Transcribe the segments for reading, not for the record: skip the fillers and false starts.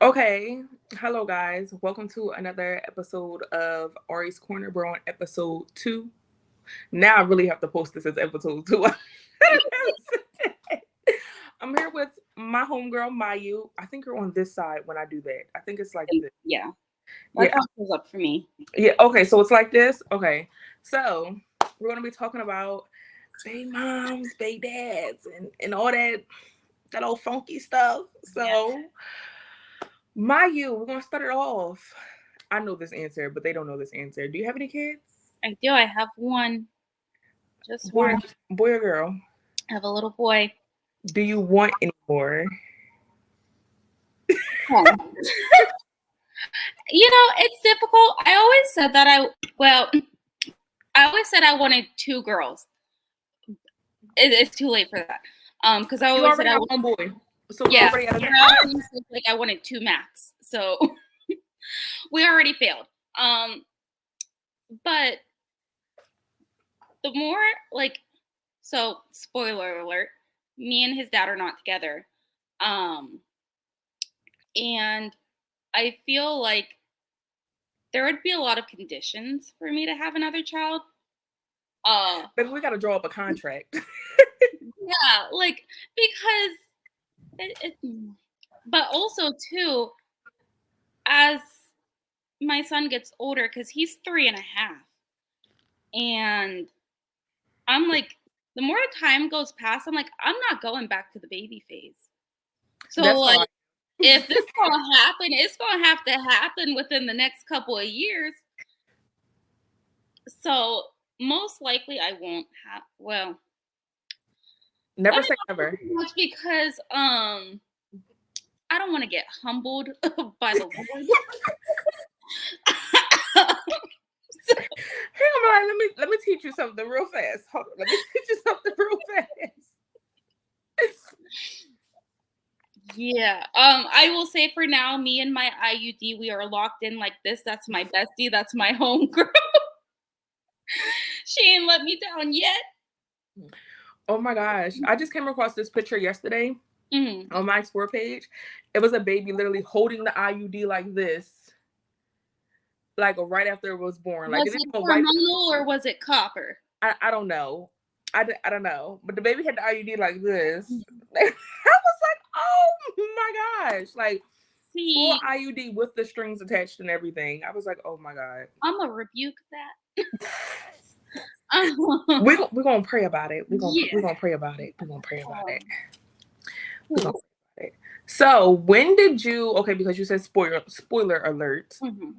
Okay, hello guys. Welcome to another episode of Ari's Corner. We're on episode 2. Now I really have to post this as episode 2. I'm here with my homegirl Mayu. I think you're on this side when I do that. I think it's like this. Yeah, that's Yeah. how it shows up for me. Yeah. Okay, so it's like this. Okay. So we're gonna be talking about baby moms, baby dads, and all that old funky stuff. Yeah, So Mayu, we're gonna start it off. I know this answer, but they don't know this answer. Do you have any kids? I do. I have one, just Boy, one. boy or girl? I have a little boy. Do you want any more? Oh. It's difficult. I always said I wanted two girls. It's too late for that. Because I You always said already have one boy, so we yeah, already got a I always said, like I wanted two max. So we already failed. But the more like, so spoiler alert, me and his dad are not together. Um, and I feel like there would be a lot of conditions for me to have another child. But we got to draw up a contract. Yeah, like because but also too, as my son gets older, because he's 3.5, and I'm like, the more time goes past, I'm like, I'm not going back to the baby phase. So That's how like, I. if this is gonna happen, it's gonna have to happen within the next couple of years. So most likely I won't have. Well, Never let me say not say never. too much because I don't want to get humbled by the Lord. Hey, I'm like, let me teach you something real fast. Hold on, let me teach you something real fast. Yeah. I will say for now, me and my IUD, we are locked in like this. That's my bestie. That's my homegirl. She ain't let me down yet. Oh my gosh, I just came across this picture yesterday Mhm. on my explore page. It was a baby literally holding the IUD like this, like right after it was born. Like it Was didn't it go right. hormonal or was it copper? I don't know. I don't know. But the baby had the IUD like this. I was like, oh my gosh. Like full See, IUD with the strings attached and everything. I was like, oh my God. I'm gonna rebuke that. We're gonna pray about it. Yeah. We're gonna pray about it. We're gonna pray about it. We're gonna pray about it. So when did you because you said spoiler alert. Mhm.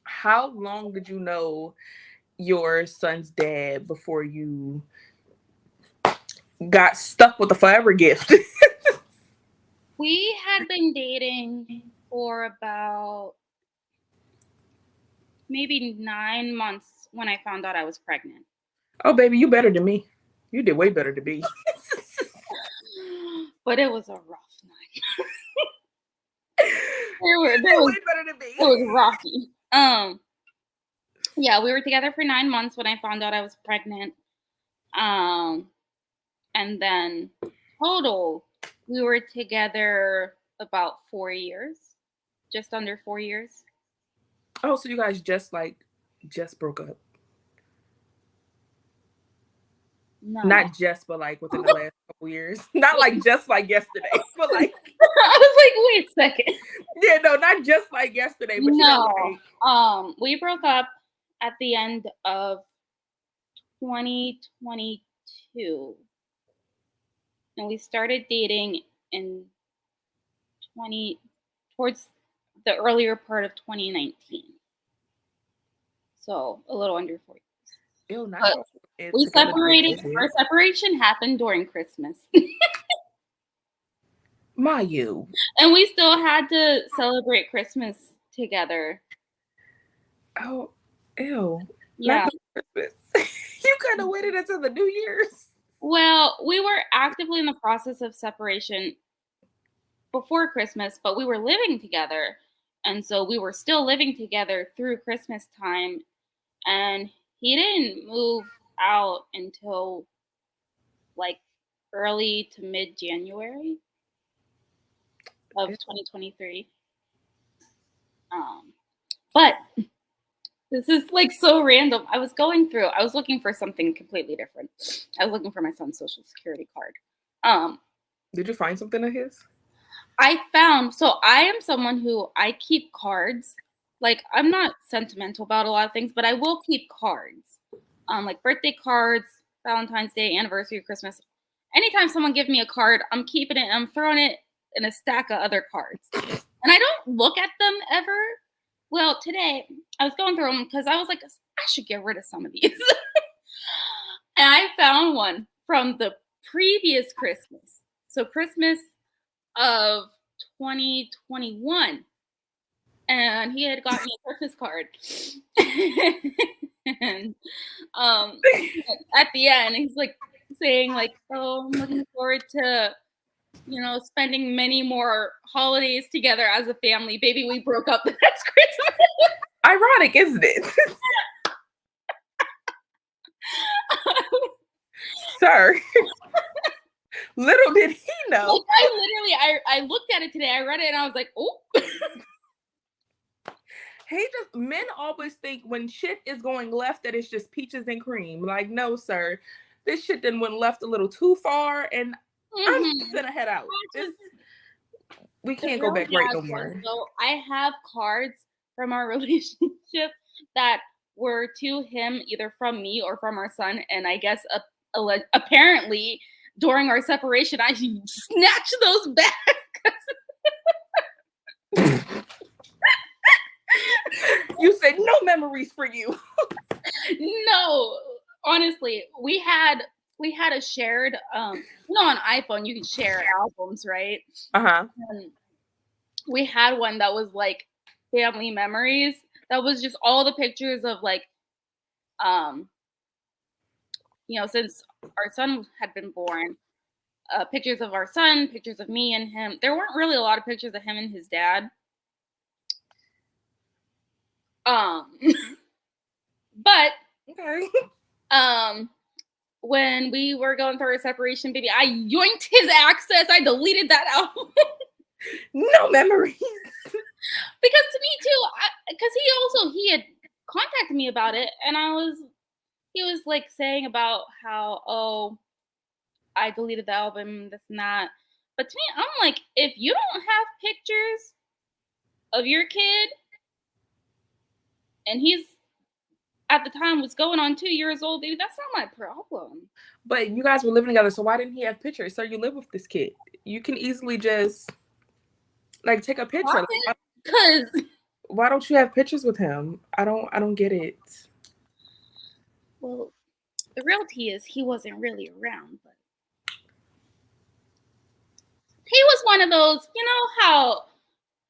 How long did you know your son's dad before you got stuck with the forever gift? We had been dating for about maybe 9 months when I found out I was pregnant. Oh, baby, you better than me. You did way better than me. But it was a rough night. You There did was way better than it me. was rocky. Yeah, we were together for 9 months when I found out I was pregnant. Um, and then total, we were together about 4 years, just under 4 years. Oh, so you guys just broke up. No. Not just, but like within the last couple years. Not like just like yesterday, but like I was like, wait a second. yeah, no, not just like yesterday, but No. like We broke up at the end of 2022, and we started dating in 20 towards the earlier part of 2019. So a little under 4 years. ew, not But y'all we together for separated. COVID. Our separation happened during Christmas, Mayu. and we still had to celebrate Christmas together. Oh, ew. Not Yeah. the Christmas. You could have waited until the New Year's. Well, we were actively in the process of separation before Christmas, but we were living together. And so we were still living together through Christmas time. And he didn't move out until like early to mid January of 2023. But this is like so random. I was looking for something completely different. I was looking for my son's social security card. Did you find something of his? So I am someone who I keep cards. Like, I'm not sentimental about a lot of things, but I will keep cards. Like birthday cards, Valentine's Day, anniversary, Christmas. Anytime someone gives me a card, I'm keeping it and I'm throwing it in a stack of other cards. And I don't look at them ever. Well, today I was going through them because I was like, I should get rid of some of these. And I found one from the previous Christmas. So Christmas of 2021. And he had got me a Christmas card. And at the end, he's like saying like, oh, I'm looking forward to, spending many more holidays together as a family. Baby, we broke up the next Christmas. Ironic, isn't it? Sir. Little did he know. Like, I looked at it today. I read it and I was like, oh. Men always think when shit is going left that it's just peaches and cream. Like, no, sir. This shit then went left a little too far and I'm gonna head out. We can't go back right no more. So I have cards from our relationship that were to him, either from me or from our son. And I guess apparently during our separation, I snatched those back. You said no memories for you. No, honestly, we had a shared, on iPhone you can share albums, right? And we had one that was like family memories. That was just all the pictures of like, since our son had been born, pictures of our son, pictures of me and him. There weren't really a lot of pictures of him and his dad. But okay. When we were going through our separation, baby, I yoinked his access. I deleted that album. No memories. Because to me too, because he had contacted me about it, and he was like saying about how, I deleted the album, this and that. But to me, I'm like, if you don't have pictures of your kid, and he's at the time was going on 2 years old, baby, that's not my problem. But you guys were living together, so why didn't he have pictures? So you live with this kid. You can easily just like take a picture. Because why don't you have pictures with him? I don't get it. Well, the reality is he wasn't really around, but he was one of those, how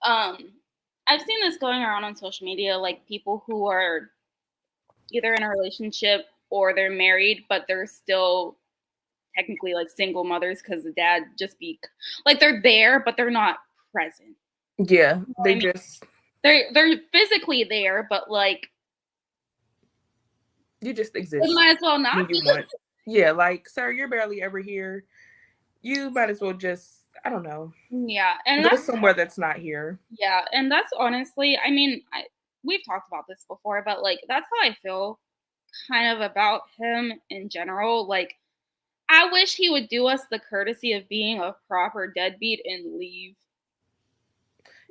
I've seen this going around on social media, like people who are either in a relationship or they're married, but they're still technically like single mothers because the dad just be like, they're there, but they're not present. Yeah, they're physically there, but like you just exist. You might as well not. Yeah, like, sir, you're barely ever here. You might as well just, I don't know. Yeah, and go somewhere that's not here. Yeah, and that's honestly, I mean, we've talked about this before, but like that's how I feel kind of about him in general. Like, I wish he would do us the courtesy of being a proper deadbeat and leave.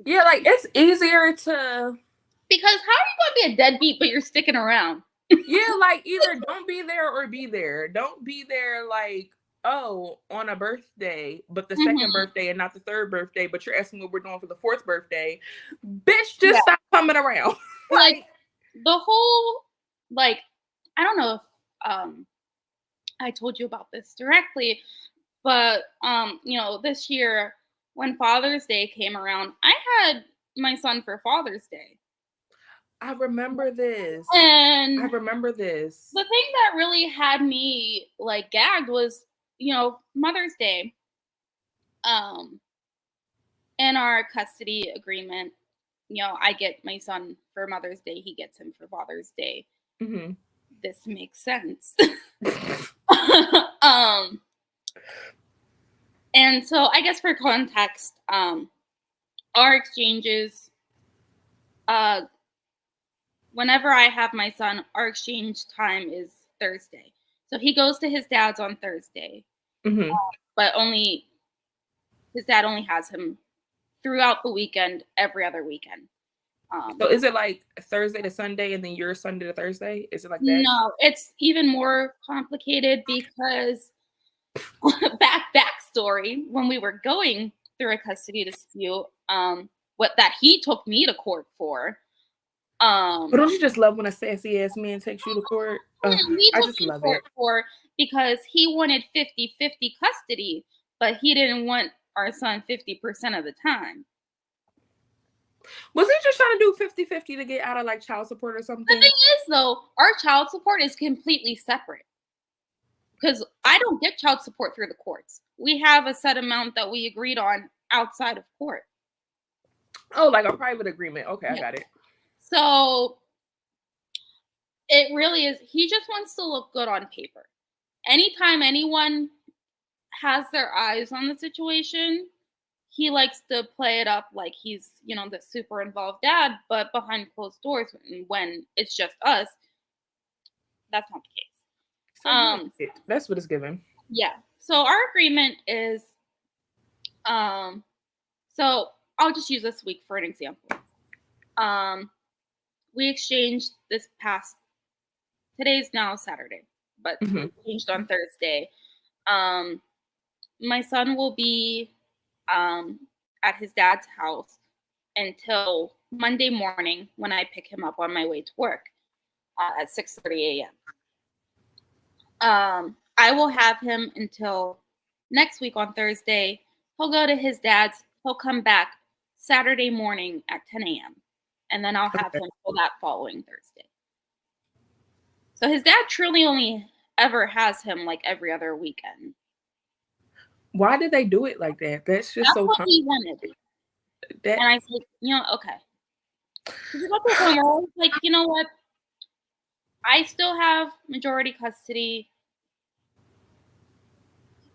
Yeah, like it's easier to. Because how are you going to be a deadbeat but you're sticking around? Yeah, like either don't be there or be there. Don't be there like, oh, on a birthday, but the second birthday and not the third birthday, but you're asking what we're doing for the fourth birthday. Bitch, just stop coming around. Like the whole, like, I don't know if I told you about this directly, but this year when Father's Day came around, I had my son for Father's Day. I remember this. And I remember this. The thing that really had me like gagged was, Mother's Day. In our custody agreement, I get my son for Mother's Day. He gets him for Father's Day. Mm-hmm. This makes sense. And so I guess for context, our exchanges, whenever I have my son, our exchange time is Thursday. So he goes to his dad's on Thursday, but his dad only has him throughout the weekend, every other weekend. So is it like Thursday to Sunday and then your Sunday to Thursday? Is it like that? No, it's even more complicated because backstory, when we were going through a custody dispute, what that he took me to court for. But don't you just love when a sassy ass man takes you to court? I just love it. For because he wanted 50-50 custody, but he didn't want our son 50% of the time. Was he just trying to do 50-50 to get out of like child support or something? The thing is, though, our child support is completely separate. Because I don't get child support through the courts. We have a set amount that we agreed on outside of court. Oh, like a private agreement. Okay, yeah. I got it. So it really is, he just wants to look good on paper. Anytime anyone has their eyes on the situation, he likes to play it up like he's, the super involved dad, but behind closed doors, when it's just us, that's not the case. So that's what it's given. Yeah. So our agreement is, so I'll just use this week for an example. We exchanged today's now Saturday, but we exchanged on Thursday. My son will be at his dad's house until Monday morning when I pick him up on my way to work at 6:30 a.m. I will have him until next week on Thursday. He'll go to his dad's. He'll come back Saturday morning at 10 a.m. And then I'll have him for that following Thursday. So his dad truly only ever has him like every other weekend. Why did they do it like that? That's just so what he wanted. And I said, okay. Because at the point where I was like, you know what? I still have majority custody.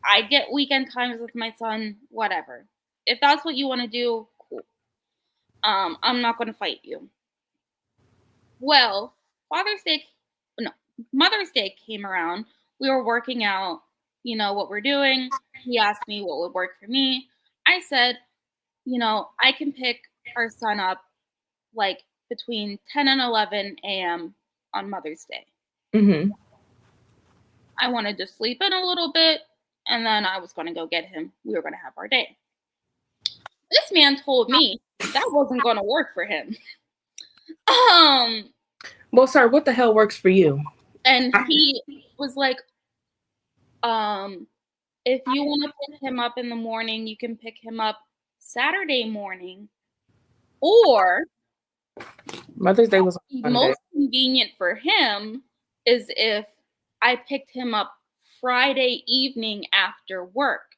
I get weekend times with my son, whatever. If that's what you want to do, cool. I'm not going to fight you. Well, Mother's Day came around. We were working out, what we're doing. He asked me what would work for me. I said, I can pick our son up like between 10 and 11 a.m. on Mother's Day. I wanted to sleep in a little bit, and then I was going to go get him. We were going to have our day. This man told me that wasn't going to work for him. Well, sir, what the hell works for you? And he was like, if you want to pick him up in the morning, you can pick him up Saturday morning, or Mother's Day was most convenient for him is if I picked him up Friday evening after work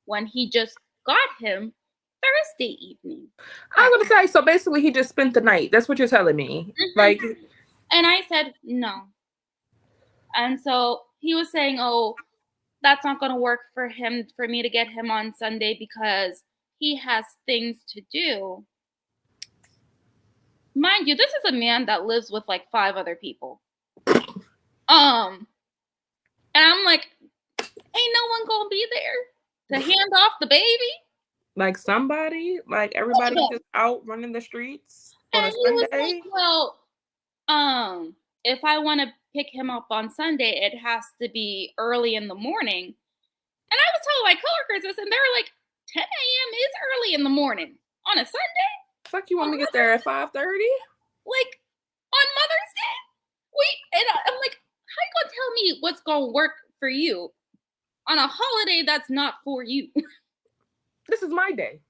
when he just got him Thursday evening. I was going to say, so basically he just spent the night. That's what you're telling me. Like, and I said, no. And so he was saying, oh, that's not going to work for me to get him on Sunday because he has things to do. Mind you, this is a man that lives with like 5 other people. And I'm like, ain't no one gonna be there to hand off the baby? Like somebody? Like everybody just out running the streets on a Sunday? Like, well, if I want to pick him up on Sunday, it has to be early in the morning. And I was telling my coworkers this, and they were like, 10 a.m. is early in the morning on a Sunday? Fuck, you want me to get there at 5:30? Like, on Mother's Day? And I'm like, how you gonna tell me what's gonna work for you on a holiday that's not for you? This is my day.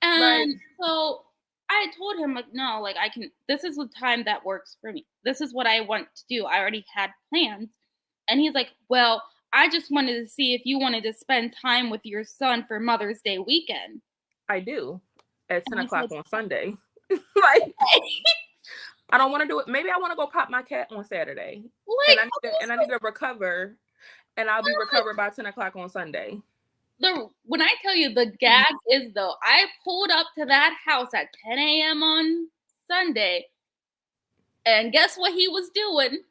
And so I told him, like, no, like this is the time that works for me. This is what I want to do. I already had plans. And he's like, well, I just wanted to see if you wanted to spend time with your son for Mother's Day weekend. I do. At 10 o'clock on Sunday. Like, I don't want to do it. Maybe I want to go pop my cat on Saturday. Like, and I need to recover. And I'll be recovered by 10 o'clock on Sunday. When I tell you the gag is, though, I pulled up to that house at 10 a.m. on Sunday. And guess what he was doing?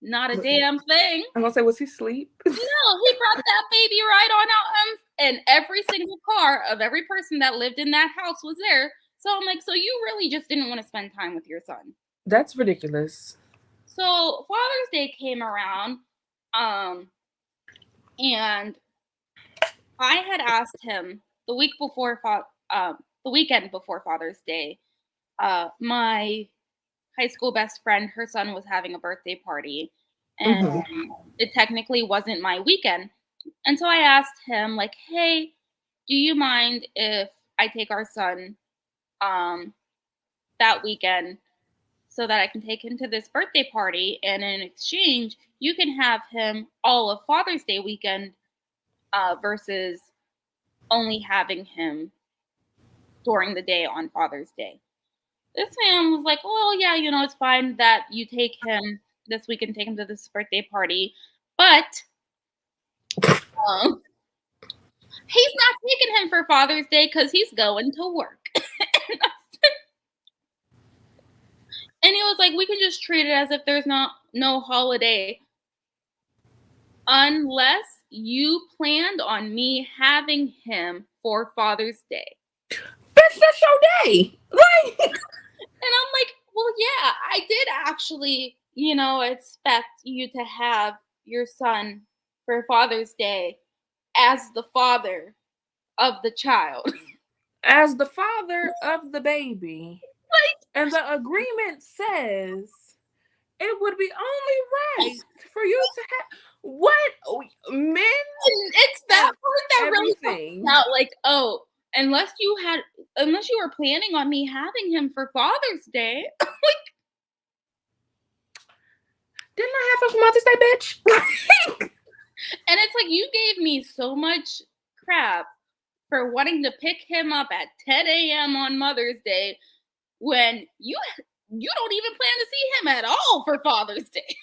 Not a damn thing. I'm gonna say, was he asleep? No, he brought that baby right on out, and every single car of every person that lived in that house was there. So I'm like, so you really just didn't want to spend time with your son? That's ridiculous. So Father's Day came around, and I had asked him the weekend before Father's Day. My high school best friend, her son was having a birthday party, and it technically wasn't my weekend. And so I asked him, like, hey, do you mind if I take our son that weekend so that I can take him to this birthday party, and in exchange, you can have him all of Father's Day weekend versus only having him during the day on Father's Day. This man was like, well, yeah, it's fine that you take him this weekend, take him to this birthday party, but he's not taking him for Father's Day because he's going to work. And he was like, we can just treat it as if there's no holiday. Unless you planned on me having him for Father's Day. Bitch, that's your day. Like, and I'm like, well, yeah, I did actually, expect you to have your son for Father's Day as the father of the child. As the father of the baby. And the agreement says it would be only right for you to have what men. It's that part that really comes out, like, oh, unless you were planning on me having him for Father's Day. Like, didn't I have him for Mother's Day, bitch? And it's like, you gave me so much crap for wanting to pick him up at 10 a.m. on Mother's Day when you don't even plan to see him at all for Father's Day.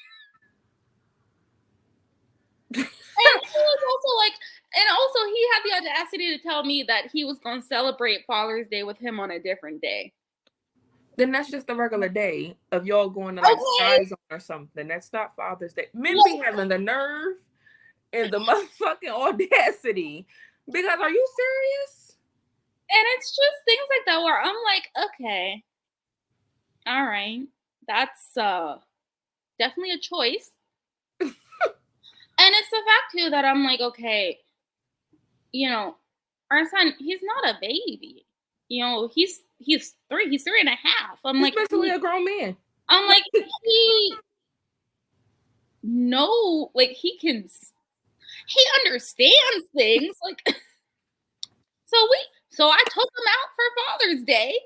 And he was also like, and also he had the audacity to tell me that he was going to celebrate Father's Day with him on a different day. Then that's just a regular day of y'all going to like Sky Zone or something. That's not Father's Day. Men be having the nerve and the motherfucking audacity. Because are you serious? And it's just things like that where I'm like, okay, all right, that's definitely a choice. And it's the fact too that I'm like, okay, our son, he's not a baby. He's 3, he's 3 and a half. I'm he's like, basically a grown man. I'm like, he understands things. Like, so I took him out for Father's Day.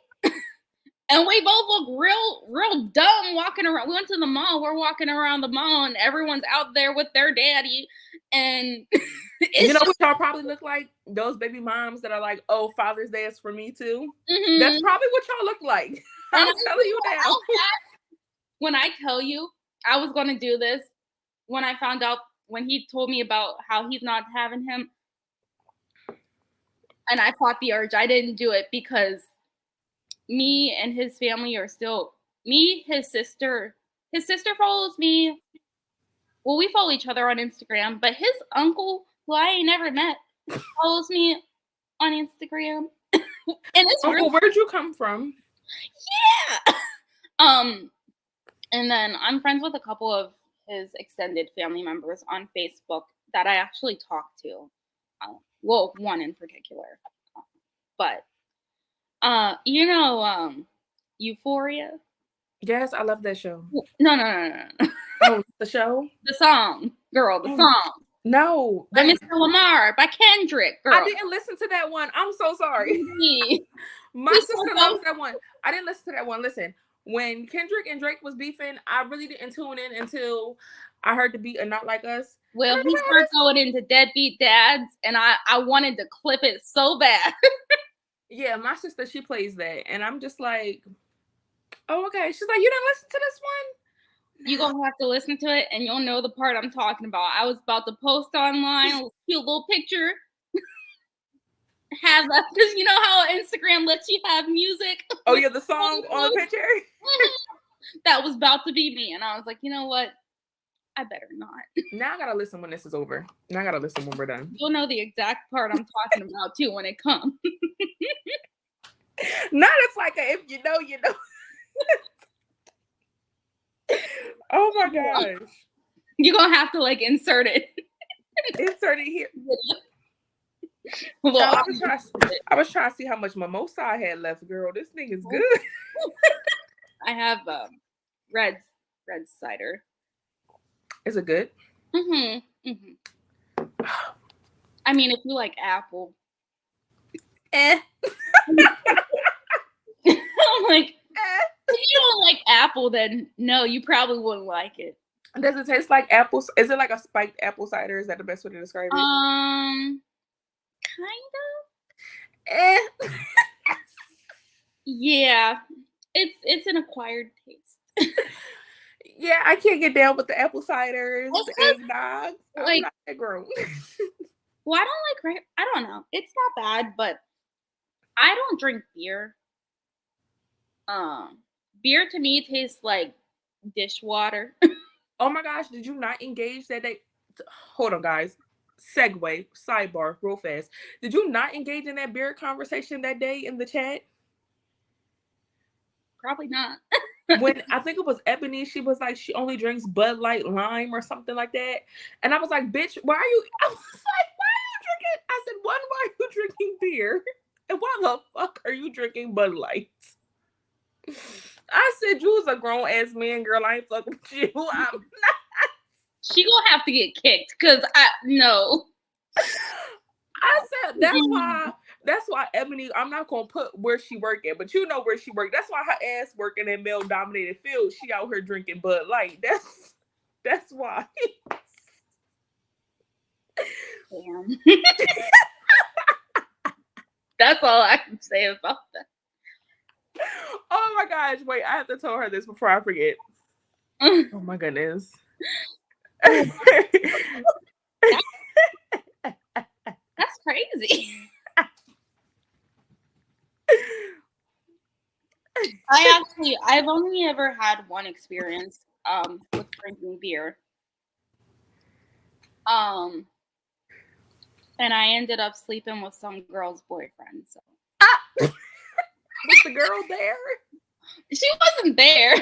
And we both look real dumb walking around. We went to the mall. We're walking around the mall, and everyone's out there with their daddy. And what y'all probably look like? Those baby moms that are like, "Oh, Father's Day is for me too." Mm-hmm. That's probably what y'all look like. I'm telling you now. When I tell you I was going to do this, when I found out, when he told me about how he's not having him, and I fought the urge, I didn't do it because me and his family are still his sister follows me. Well, we follow each other on Instagram, but his uncle, who I ain't never met, follows me on Instagram. And it's Uncle, where'd you come from? Yeah. And then I'm friends with a couple of his extended family members on Facebook that I actually talk to. Well, one in particular. But Euphoria? Yes, I love that show. No. Oh, the show? The song. Girl, the song. No. By Mr. Lamar, by Kendrick. Girl. I didn't listen to that one. I'm so sorry. My sister loves that one. I didn't listen to that one. Listen, when Kendrick and Drake was beefing, I really didn't tune in until I heard the beat and Not Like Us. Well, he started going into Deadbeat Dads, and I wanted to clip it so bad. Yeah, my sister, she plays that, and I'm just like, oh, okay. She's like, you didn't listen to this one? You're going to have to listen to it, and you'll know the part I'm talking about. I was about to post online a cute little picture. have that, because you know how Instagram lets you have music. Oh yeah, the song on the picture. That was about to be me, and I was like, you know what? I better not. Now I gotta listen when this is over. Now I gotta listen when we're done. You'll know the exact part I'm talking about too when it comes. Not it's like if you know, you know. Oh my gosh. You're gonna have to like insert it. Insert it here. Well, I was trying to see how much mimosa I had left, girl. This thing is good. I have red cider. Is it good? Mm-hmm. I mean, if you like apple. I'm like, if you don't like apple, then no, you probably wouldn't like it. Does it taste like apples? Is it like a spiked apple cider? Is that the best way to describe it? Kind of. Yeah, it's an acquired taste. Yeah, I can't get down with the apple ciders, the eggnogs. I'm not that grown. Well, I don't know. It's not bad, but I don't drink beer. Beer to me tastes like dishwater. Oh my gosh, did you not engage that day? Hold on, guys. Segue, sidebar, real fast. Did you not engage in that beer conversation that day in the chat? Probably not. When I think it was Ebony, she was like, she only drinks Bud Light Lime or something like that. And I was like, bitch, why are you? I was like, why are you drinking? I said, one, why are you drinking beer? And why the fuck are you drinking Bud Light? I said, you was a grown ass man, girl. I ain't fucking with you. I'm not. She gonna have to get kicked because no. I said that's why Ebony, I'm not gonna put where she work at, but you know where she work. That's why her ass work in a male dominated field. She out here drinking Bud Light. That's why. Damn. That's all I can say about that. Oh my gosh, wait, I have to tell her this before I forget. Oh my goodness. That's crazy. I've only ever had one experience with drinking beer. And I ended up sleeping with some girl's boyfriend. So was the girl there? She wasn't there.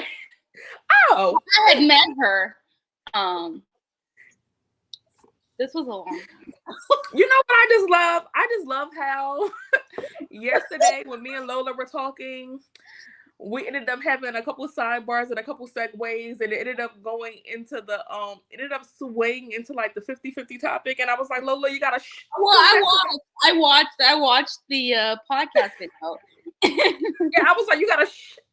Oh, I had met her. This was a long time. You know what I just love? I just love how yesterday when me and Lola were talking, we ended up having a couple of sidebars and a couple segues, and it ended up going into the ended up swaying into like the 50-50 topic. And I was like, Lola, you gotta I watched the podcast video. Yeah, I was like, you gotta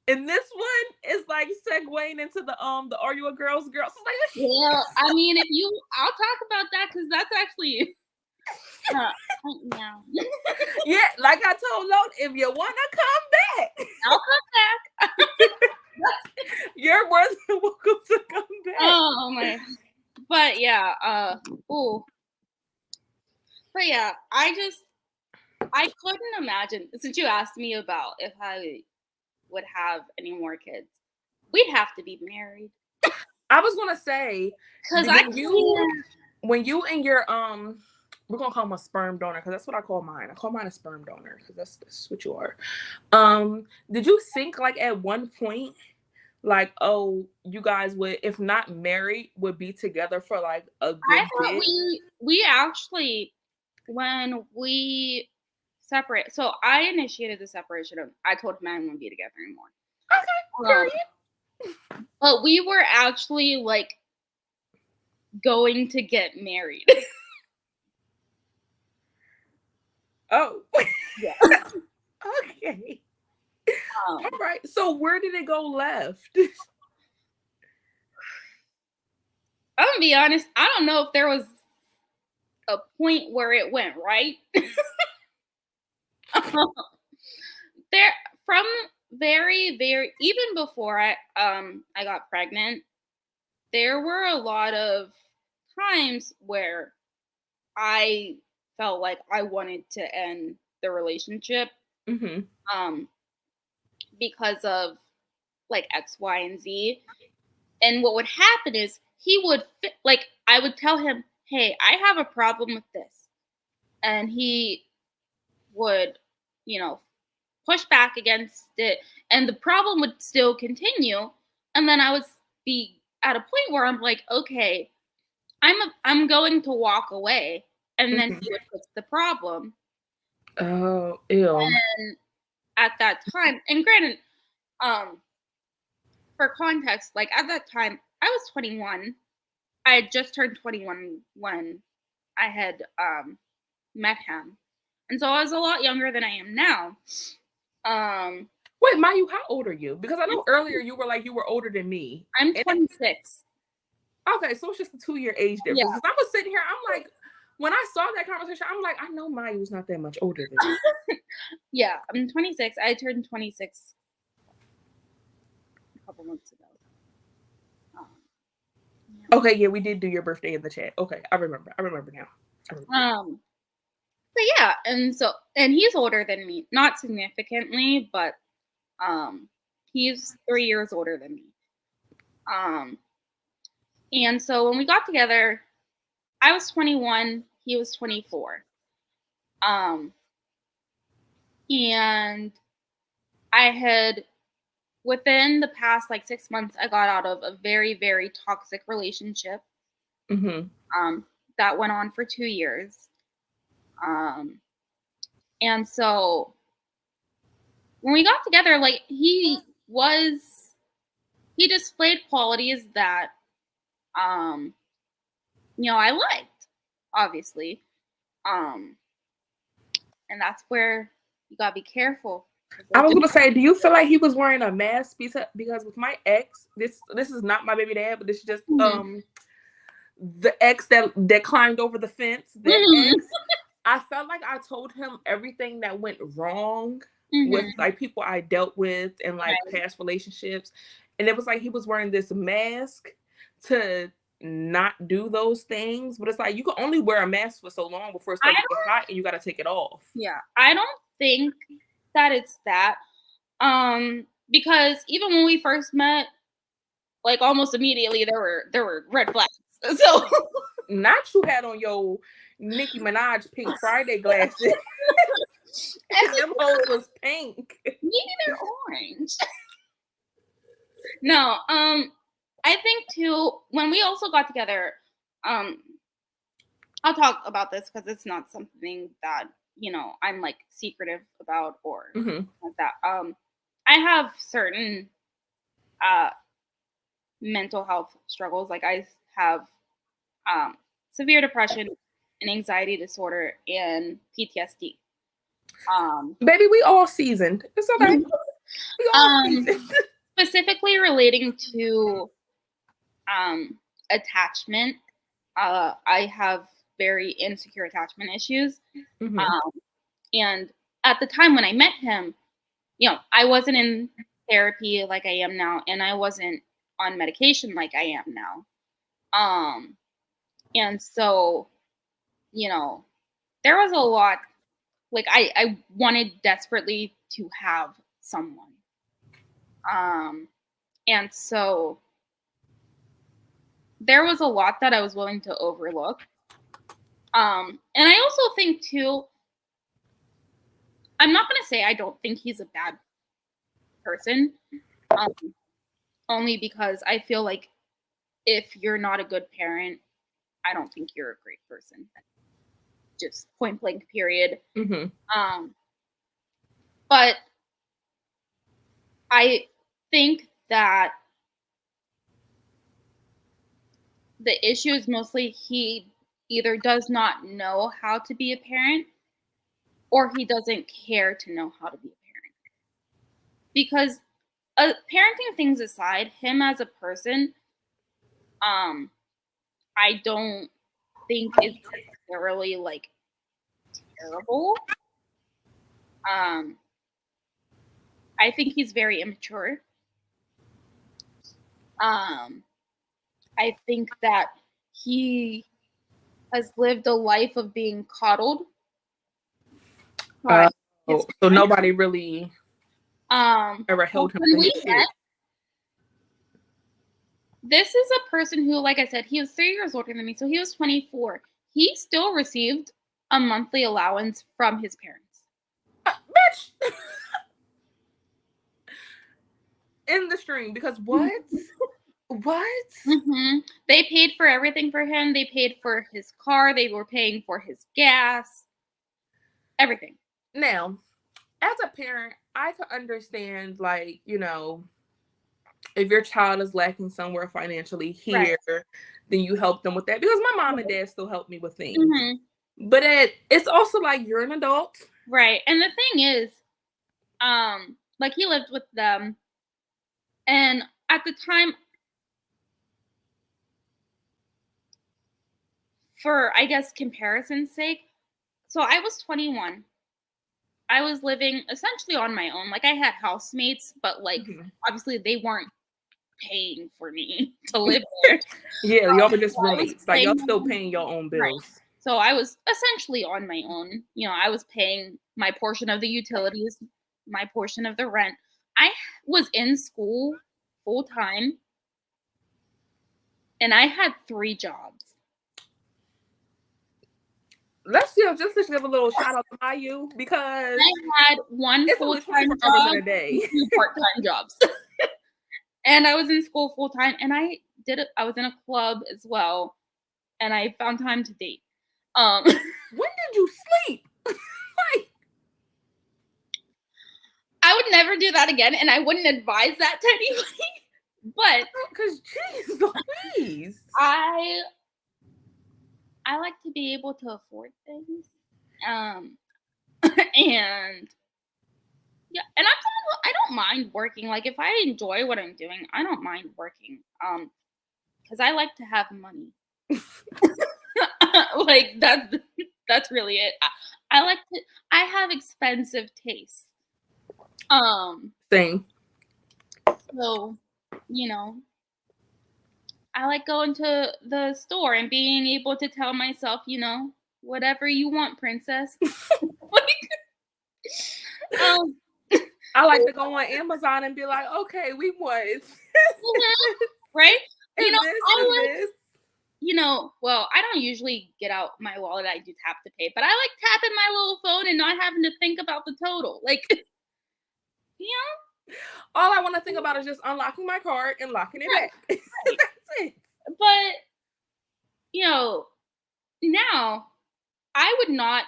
and this one is like segueing into the Are You a Girl's Girl? So like, yeah, I mean, I'll talk about that because that's actually yeah, like I told Lola, if you wanna come back, I'll come back. You're more than welcome to come back. Oh my, but yeah, but yeah, I couldn't imagine, since you asked me about if I would have any more kids, we'd have to be married. I was gonna say, because when you and your we're gonna call him a sperm donor because that's what I call mine. I call mine a sperm donor because that's what you are. Did you think like at one point, like, oh, you guys would, if not married, would be together for like a good bit? We actually, when we separate, so I initiated the separation of, I told him I didn't want to be together anymore. Okay, but we were actually like going to get married. Oh. Yeah. Okay. All right. So where did it go left? I'm gonna be honest, I don't know if there was a point where it went right. There, from very, very, even before I got pregnant, there were a lot of times where I felt like I wanted to end the relationship because of like X, Y, and Z. And what would happen is he would like I would tell him, "Hey, I have a problem with this," and he would, push back against it, and the problem would still continue. And then I would be at a point where I'm like, "Okay, I'm going to walk away," and then he would fix the problem. Oh, ew. And at that time, and granted, for context, like at that time, I was 21. I had just turned 21 when I had met him, and so I was a lot younger than I am now. Wait, Mayu, how old are you? Because I know earlier you were like you were older than me. I'm 26. Okay, so it's just a 2-year age difference. Because I was sitting here, I'm like, when I saw that conversation, I'm like, I know Mayu's not that much older than me. Yeah, I'm 26. I turned 26 a couple months ago. Okay, yeah, we did do your birthday in the chat. Okay, I remember now. But yeah, and he's older than me, not significantly, but he's 3 years older than me. And so when we got together, I was 21, he was 24. And I had, within the past like 6 months, I got out of a very, very toxic relationship. That went on for 2 years. And so when we got together, like he displayed qualities that I liked, obviously. And that's where you gotta be careful. I was gonna say, do you feel like he was wearing a mask? Because with my ex, this is not my baby dad, but this is just the ex that climbed over the fence. Ex, I felt like I told him everything that went wrong with like people I dealt with and like past relationships, and it was like he was wearing this mask to not do those things. But it's like you can only wear a mask for so long before it starts to get hot, and you got to take it off. Yeah, I don't think that it's that, because even when we first met, like almost immediately there were red flags. So not you had on your Nicki Minaj Pink Friday glasses. And them hoes was pink. Maybe they're orange. No, I think too, when we also got together, I'll talk about this because it's not something that, I'm like secretive about or like that. I have certain mental health struggles. Like I have severe depression and anxiety disorder and PTSD. Baby, we all seasoned. It's okay. We all seasoned. Specifically relating to attachment, I have very insecure attachment issues. And at the time when I met him, I wasn't in therapy like I am now, and I wasn't on medication like I am now. And so, there was a lot, like I wanted desperately to have someone. And so there was a lot that I was willing to overlook. And I also think too, I'm not going to say I don't think he's a bad person, only because I feel like if you're not a good parent, I don't think you're a great person. Just point blank, period. But I think that the issue is mostly he either does not know how to be a parent or he doesn't care to know how to be a parent. Because parenting things aside, him as a person, I don't think is necessarily like terrible. I think he's very immature. I think that he has lived a life of being coddled. taught his so nobody really ever well, held him when to we his met, shit. this is a person who, like I said, he was 3 years older than me, so he was 24. He still received a monthly allowance from his parents. Bitch! In the stream, because what? What? They paid for everything for him. They paid for his car. They were paying for his gas. Everything. Now, as a parent, I could understand, like, you know, if your child is lacking somewhere financially here, then you help them with that. Because my mom and dad still help me with things. But it's also like you're an adult. Right. And the thing is, like he lived with them. And at the time, for, I guess, comparison's sake, so I was 21. I was living essentially on my own. Like I had housemates, but like obviously they weren't paying for me to live there. Yeah, y'all were just roommates. Like y'all still paying your own bills. Right. So I was essentially on my own. You know, I was paying my portion of the utilities, my portion of the rent. I was in school full time, and I had 3 jobs. Let's just give a little shout out to Mayu, because I had 1 full-time job in a day, and 2 part-time jobs. And I was in school full time, and I was in a club as well, and I found time to date. When did you sleep? Like, I would never do that again, and I wouldn't advise that to anybody. But because jeez Louise, I like to be able to afford things, and yeah, and I don't mind working. Like if I enjoy what I'm doing, I don't mind working. Because I like to have money. Like that's really it. I have expensive tastes. Same. So, you know, I like going to the store and being able to tell myself, you know, whatever you want, princess. I like to go on Amazon and be like, okay, we want right? You know, this. You know, well, I don't usually get out my wallet. I do tap to pay, but I like tapping my little phone and not having to think about the total. Like, you know, all I want to think about is just unlocking my card and locking it back. That's it. But, you know, now I would not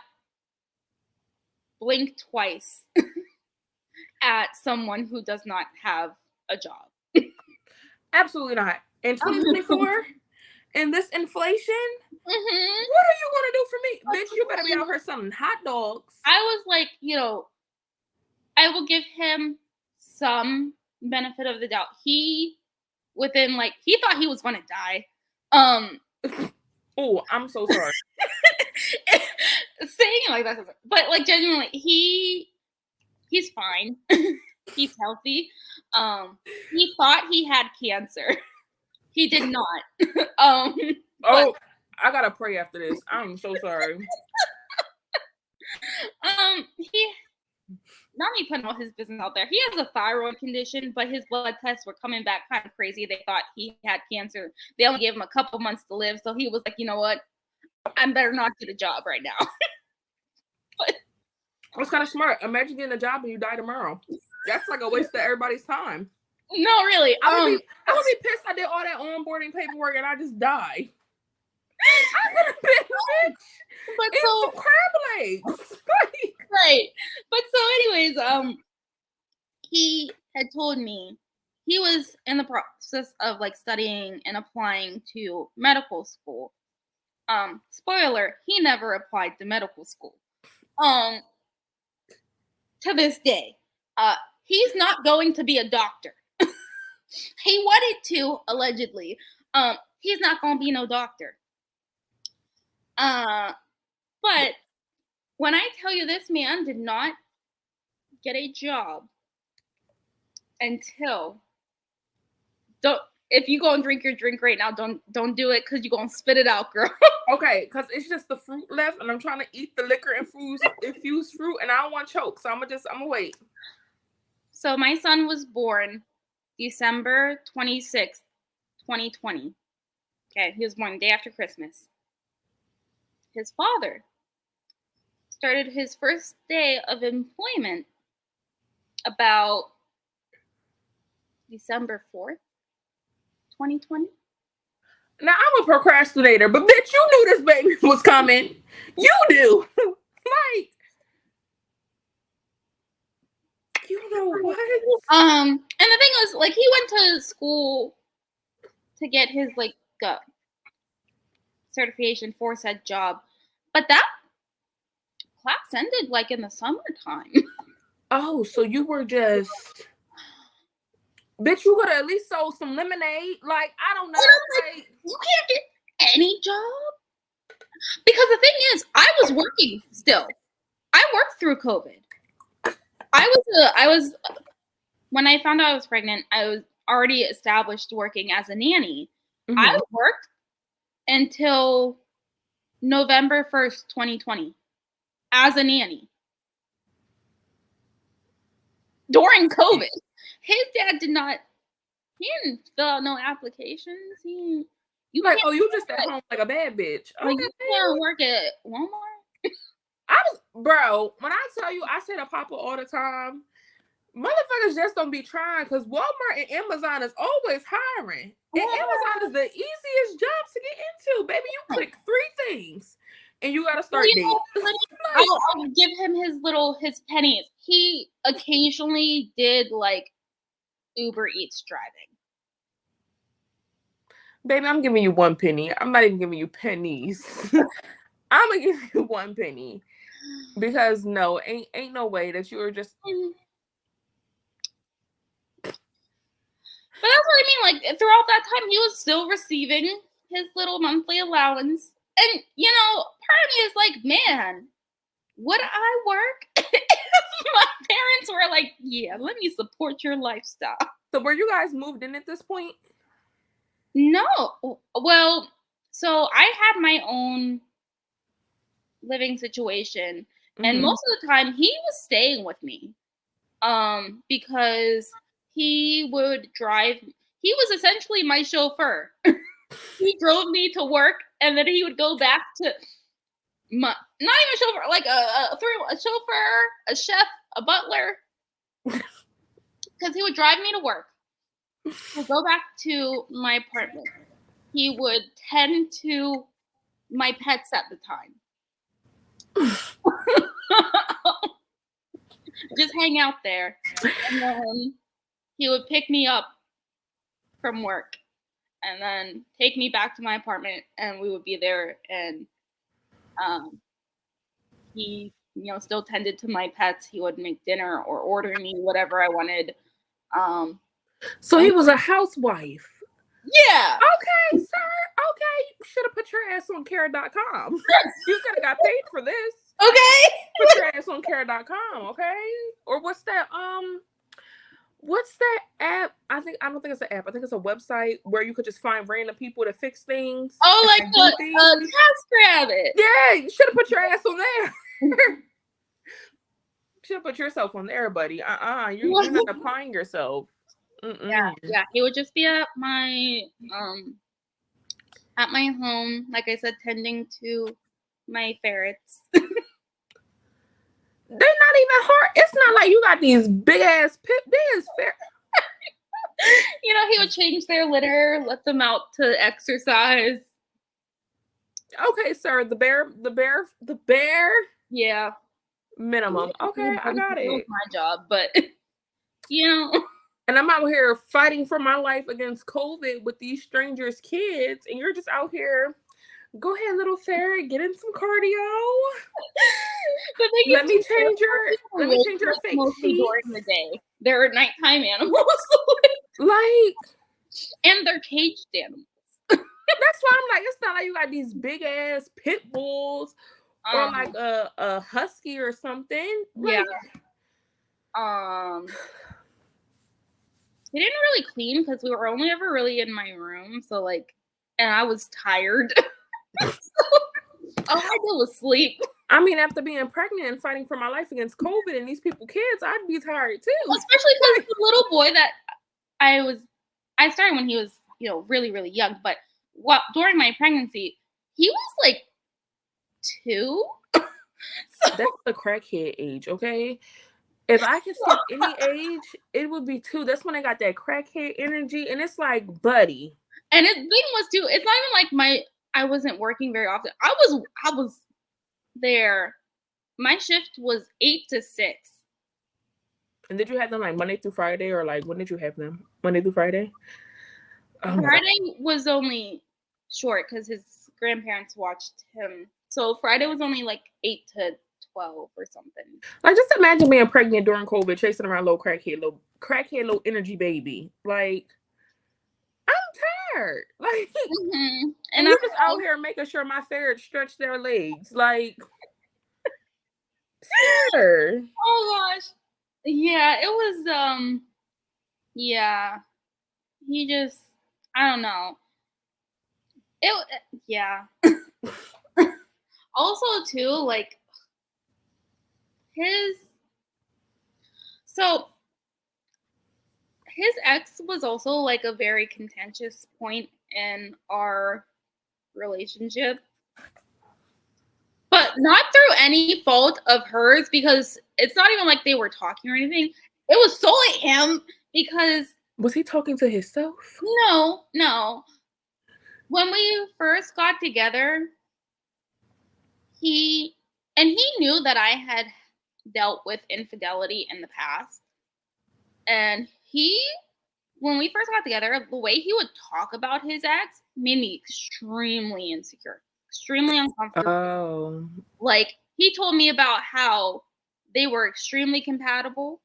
blink twice at someone who does not have a job. Absolutely not. In 2024, in this inflation, what are you going to do for me? Bitch, you better be out here selling hot dogs. I was like, you know, I will give him some benefit of the doubt. He thought he was going to die. Oh, I'm so sorry. Saying it like that, but like genuinely, he's fine. He's healthy. He thought he had cancer. He did not. Oh, I gotta pray after this. I'm so sorry. He, not me putting all his business out there. He has a thyroid condition, but his blood tests were coming back kind of crazy. They thought he had cancer. They only gave him a couple months to live, so he was like, you know what? I better not get a job right now. But it's kind of smart. Imagine getting a job and you die tomorrow. That's like a waste of everybody's time. No, really. I would be pissed. I did all that onboarding paperwork and I just die. I would have been bitch. But eat so some crab legs. Right. But so anyways, he had told me he was in the process of like studying and applying to medical school. Spoiler, he never applied to medical school. To this day. He's not going to be a doctor. He wanted to, allegedly. He's not going to be no doctor. But when I tell you this man did not get a job until if you go and drink your drink right now, don't do it because you're gonna spit it out, girl. Okay, because it's just the fruit left, and I'm trying to eat the liquor infused fruit, and I don't want to choke, so I'm gonna wait. So my son was born December 26th, 2020. Okay, he was born the day after Christmas. His father started his first day of employment about December 4th, 2020. Now, I'm a procrastinator, but bitch, you knew this baby was coming. You knew. Like, you know what? And the thing was, like, he went to school to get his, like, certification for said job. But that class ended, like, in the summertime. Oh, so you were just... Bitch, you could have at least sold some lemonade. Like, I don't know. Like, you can't get any job? Because the thing is, I was working still. I worked through COVID. I was when I found out I was pregnant, I was already established working as a nanny. Mm-hmm. I worked until November 1st, 2020 as a nanny. During COVID. His dad he didn't fill out no applications. You just at home like a bad bitch. Okay. Like, you can't work at Walmart. Bro, when I tell you, I say to Papa all the time, motherfuckers just don't be trying, because Walmart and Amazon is always hiring. And Amazon is the easiest job to get into. Baby, you click 3 things and you gotta start dating. I'll give him his pennies. He occasionally did like Uber Eats driving. Baby, I'm giving you 1 penny. I'm not even giving you pennies. I'm gonna give you 1 penny. Because no, ain't no way that you were just... But that's what I mean. Like, throughout that time, he was still receiving his little monthly allowance. And, you know, part of me is like, man, would I work? My parents were like, yeah, let me support your lifestyle. So were you guys moved in at this point? No. Well, so I had my own living situation. Mm-hmm. And most of the time, he was staying with me. Because he would drive. He was essentially my chauffeur. He drove me to work, and then he would go back to not even a chauffeur, like a chauffeur, a chef, a butler. Because he would drive me to work. He'd go back to my apartment. He would tend to my pets at the time. Just hang out there. And then he would pick me up from work and then take me back to my apartment, and we would be there, and he, you know, still tended to my pets. He would make dinner or order me whatever I wanted. So he was a housewife. Yeah. Okay, sir. Okay. You should have put your ass on care.com. You could have got paid for this. Okay. Put your ass on care.com, okay? Or what's that app? I don't think it's an app. I think it's a website where you could just find random people to fix things. Oh, like the TaskRabbit. Yeah, you should have put your ass on there. Should have put yourself on there, buddy. You're not applying yourself. Yeah. He would just be at my home, like I said, tending to my ferrets. They're not even hard. It's not like you got these big ass ferrets. You know, he would change their litter, let them out to exercise. Okay, sir. The bear. Yeah. Minimum. Okay, I got it. My job, but you know. And I'm out here fighting for my life against COVID with these strangers' kids, and you're just out here. Go ahead, little ferret, get in some cardio. Let me change your fake sheets. During the day, they're nighttime animals. And they're caged animals. That's why I'm like, it's not like you got these big ass pit bulls or like a husky or something. Yeah. He didn't really clean because we were only ever really in my room. So, like, and I was tired. So, all I did was sleep. I mean, after being pregnant and fighting for my life against COVID and these people kids, I'd be tired too. Especially because the little boy that I started when he was, really, really young. But during my pregnancy, he was like 2. That's the crackhead age, okay? If I could skip any age, it would be 2. That's when I got that crackhead energy, and it's like, buddy. And the thing was too, it's not even like I wasn't working very often. I was there. My shift was 8 to 6. And did you have them like Monday through Friday, or like when did you have them? Monday through Friday? Oh, Friday was only short because his grandparents watched him. So Friday was only like 8 to 12 or something. Like, just imagine being pregnant during COVID, chasing around little energy baby. Like, I'm tired. Like, and you're just out here making sure my ferrets stretch their legs. Like, sir. Oh gosh. Yeah, it was yeah. He just, I don't know. Yeah. Also too, like his ex was also like a very contentious point in our relationship. But not through any fault of hers, because it's not even like they were talking or anything. It was solely him, because... Was he talking to himself? No. When we first got together, he knew that I had dealt with infidelity in the past. And when we first got together, the way he would talk about his ex made me extremely insecure, extremely uncomfortable. Oh. Like, he told me about how they were extremely compatible.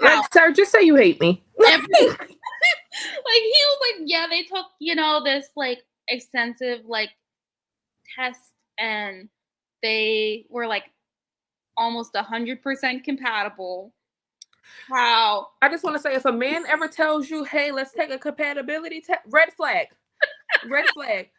Like, sir, just say you hate me. Like, he was like, yeah, they took, this like extensive like test, and they were like almost 100% compatible. How? I just want to say, if a man ever tells you, hey, let's take a compatibility test, red flag. Red flag.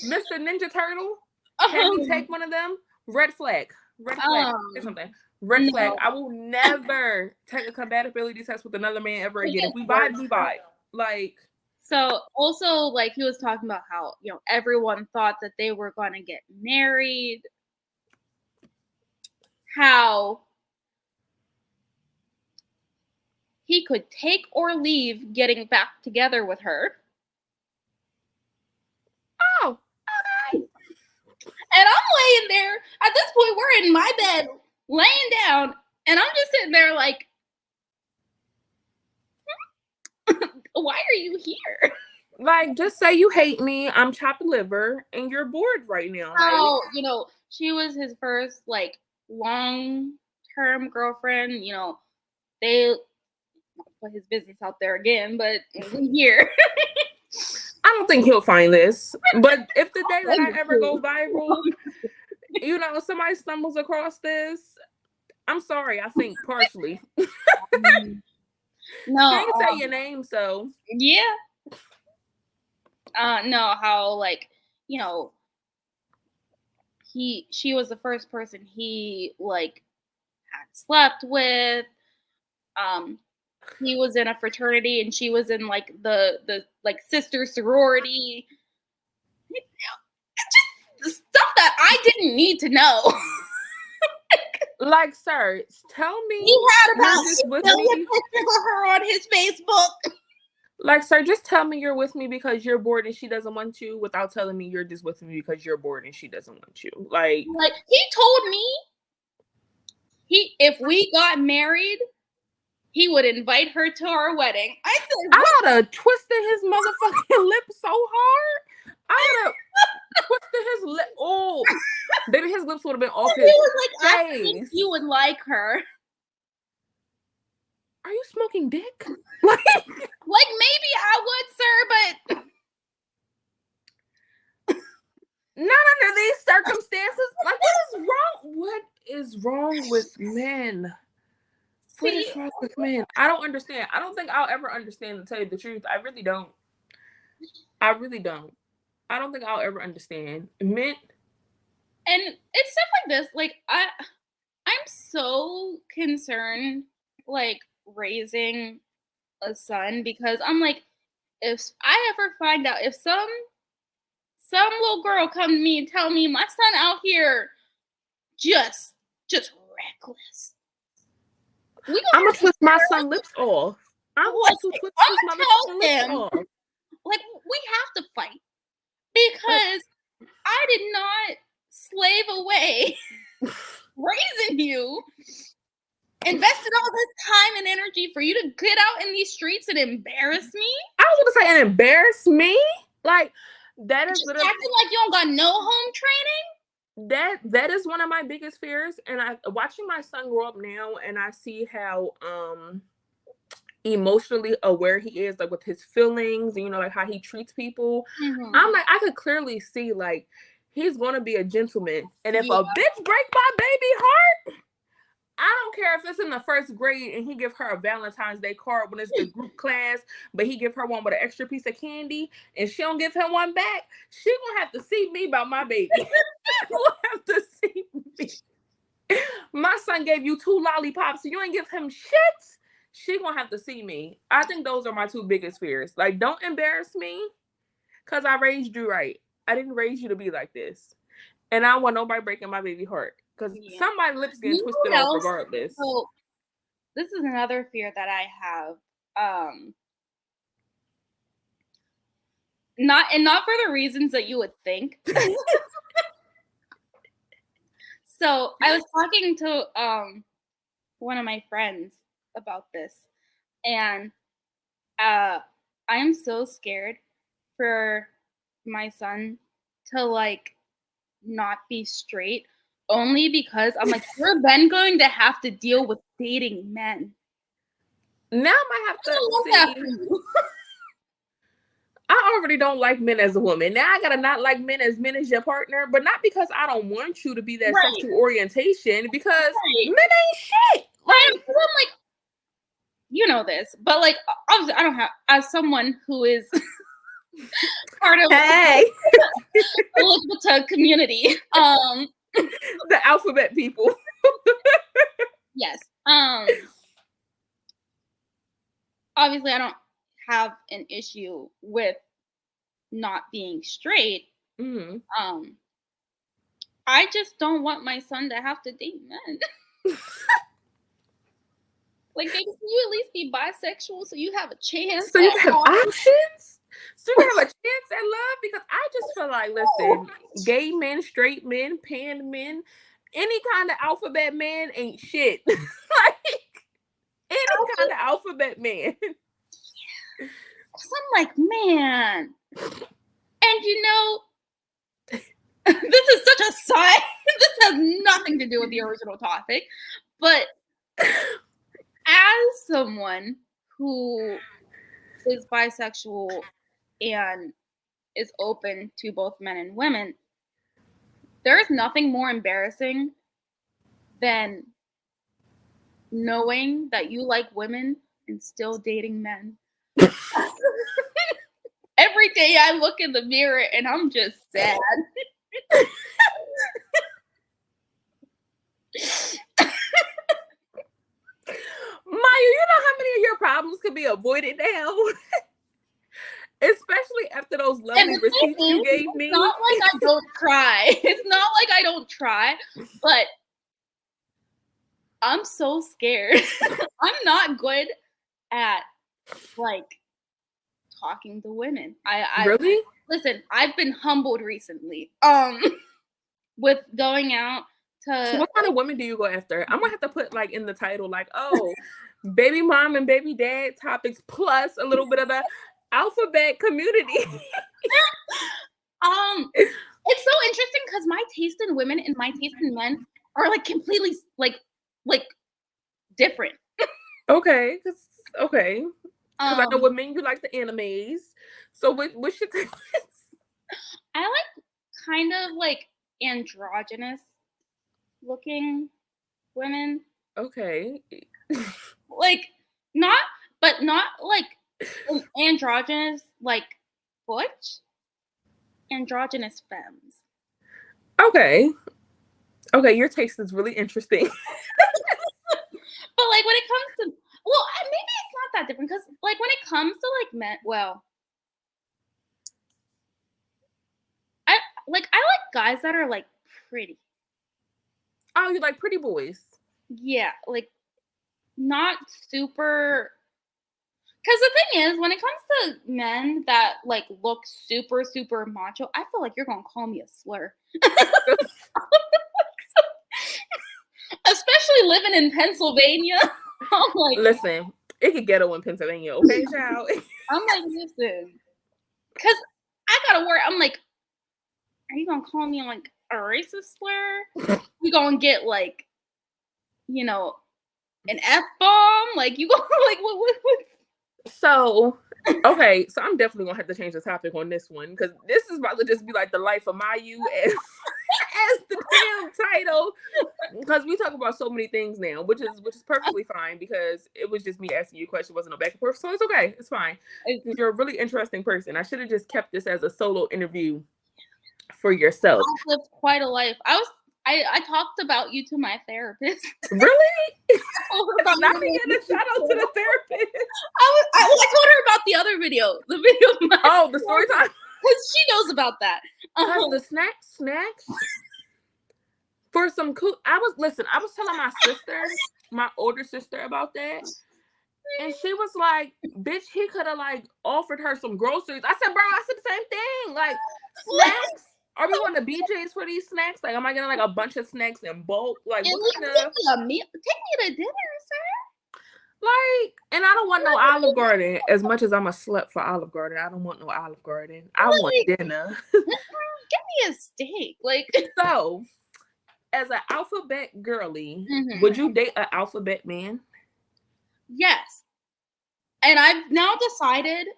Mr. Ninja Turtle, have me take one of them? Red flag. Red flag. Say something. Red flag. I will never take a compatibility test with another man ever again. If we vibe, we vibe. Like. So also, like, he was talking about how, everyone thought that they were going to get married. How he could take or leave getting back together with her. Oh, okay. And I'm laying there. At this point, we're in my bed, laying down, and I'm just sitting there like, why are you here? Like, just say you hate me. I'm chopped liver, and you're bored right now. Oh, she was his first like long-term girlfriend. They put his business out there again, but here. I don't think he'll find this. But if the day that I ever go viral, somebody stumbles across this, I'm sorry. I think partially. No, can't say your name, so yeah. No, how like she was the first person he like had slept with. He was in a fraternity and she was in like the like sister sorority. It's just stuff that I didn't need to know. Like, sir, tell me. He had about 6 million pictures of her on his Facebook. Like, sir, just tell me you're with me because you're bored and she doesn't want you, without telling me you're just with me because you're bored and she doesn't want you. Like he told me if we got married, he would invite her to our wedding. I said, I would have twisted his motherfucking lip so hard. I would have twisted his lip. Oh, baby, his lips would have been off his face. I think you would like her. Are you smoking dick? Like maybe I would, sir, but not under these circumstances. Like, what is wrong? What is wrong with men? What is wrong with men? I don't understand. I don't think I'll ever understand, to tell you the truth. I really don't. I really don't. I don't think I'll ever understand. Men. And it's stuff like this. Like I'm so concerned, like, raising a son, because I'm like, if I ever find out, if some little girl come to me and tell me my son out here just reckless, I'm gonna twist my son's lips off. I'm going to twist my lips off. Like, we have to fight, because I did not slave away raising you, invested all this time and energy for you to get out in these streets and embarrass me. I was gonna say, and embarrass me? Like, that is just literally acting like you don't got no home training. That is one of my biggest fears. And I watching my son grow up now, and I see how emotionally aware he is, like with his feelings, and, you know, like how he treats people. Mm-hmm. I'm like, I could clearly see, like, he's gonna be a gentleman. And if a bitch break my baby heart, I don't care if it's in the first grade and he give her a Valentine's Day card when it's the group class, but he give her one with an extra piece of candy and she don't give him one back. She gonna have to see me about my baby. She gonna have to see me. My son gave you 2 lollipops and you ain't give him shit. She gonna have to see me. I think those are my 2 biggest fears. Like, don't embarrass me, because I raised you right. I didn't raise you to be like this. And I don't want nobody breaking my baby heart, because somebody's lips getting twisted off regardless. So this is another fear that I have. Not for the reasons that you would think. So I was talking to one of my friends about this, and I am so scared for my son to, like, not be straight, only because I'm like, we're then going to have to deal with dating men. Now I might have to see. I already don't like men as a woman. Now I gotta not like men as your partner, but not because I don't want you to be that sexual orientation, because men ain't shit. Like, I'm like, you know this, but, like, obviously I don't have, as someone who is part of the LGBTQ community, the alphabet people. Yes. Obviously I don't have an issue with not being straight. Mm-hmm. I just don't want my son to have to date men. Like, can you at least be bisexual so you have a chance? So you can have options? So you can have a chance at love? Because I just feel like, listen, gay men, straight men, pan men, any kind of alphabet man ain't shit. Like, any kind of alphabet man. So I'm like, man. And you know, this is such a side. This has nothing to do with the original topic. But as someone who is bisexual and is open to both men and women, there is nothing more embarrassing than knowing that you like women and still dating men. Every day I look in the mirror and I'm just sad. Mayu, you know how many of your problems could be avoided now? Especially after those lovely receipts you gave me. It's not like I don't try. It's not like I don't try, but I'm so scared. I'm not good at, like, talking to women. I really? Listen, I've been humbled recently. With going out to. So what kind of women do you go after? I'm gonna have to put, like, in the title, like, oh, baby mom and baby dad topics plus a little bit of the alphabet community. It's so interesting because my taste in women and my taste in men are, like, completely like different. Okay. Because I know with men you like the animes. So what's your taste? I like kind of like androgynous looking women. Okay. like not like androgynous, like butch, androgynous femmes. Okay. Okay, your taste is really interesting. But like when it comes to, well, maybe it's not that different because like when it comes to like men, well, I I like guys that are like pretty. Oh, you like pretty boys. Yeah, like not super. Because the thing is, when it comes to men that like look super super macho, I feel like you're gonna call me a slur. Especially living in Pennsylvania. I'm like, Listen, it could ghetto in Pennsylvania, okay, child? I'm like, listen, because I gotta worry. I'm like, are you gonna call me like a racist slur? You gonna get like, you know, an F bomb? Like you gonna like what? So, okay, so I'm definitely gonna have to change the topic on this one because this is about to just be like the life of Mayu as, as the damn title. Because we talk about so many things now, which is perfectly fine because it was just me asking you a question, wasn't no back and forth, so it's okay, it's fine. You're a really interesting person. I should have just kept this as a solo interview for yourself. I've lived quite a life. I talked about you to my therapist. Really? Not me getting a shout out to the therapist. I told her about the other video. The video of Oh, the story time. Because she knows about that. The snacks. For some cool, I was telling my sister, my older sister, about that. And she was like, bitch, he could have like offered her some groceries. I said, bro, I said the same thing. Like, snacks? Are we going to BJ's for these snacks? Like, am I getting like a bunch of snacks in bulk? Like, what kind of take me to dinner, sir? Like, and I don't want no Olive Garden as much as I'm a slut for Olive Garden. I don't want no Olive Garden. I want dinner. Give me a steak. Like, so, as an alphabet girly, would you date an alphabet man? Yes. And I've now decided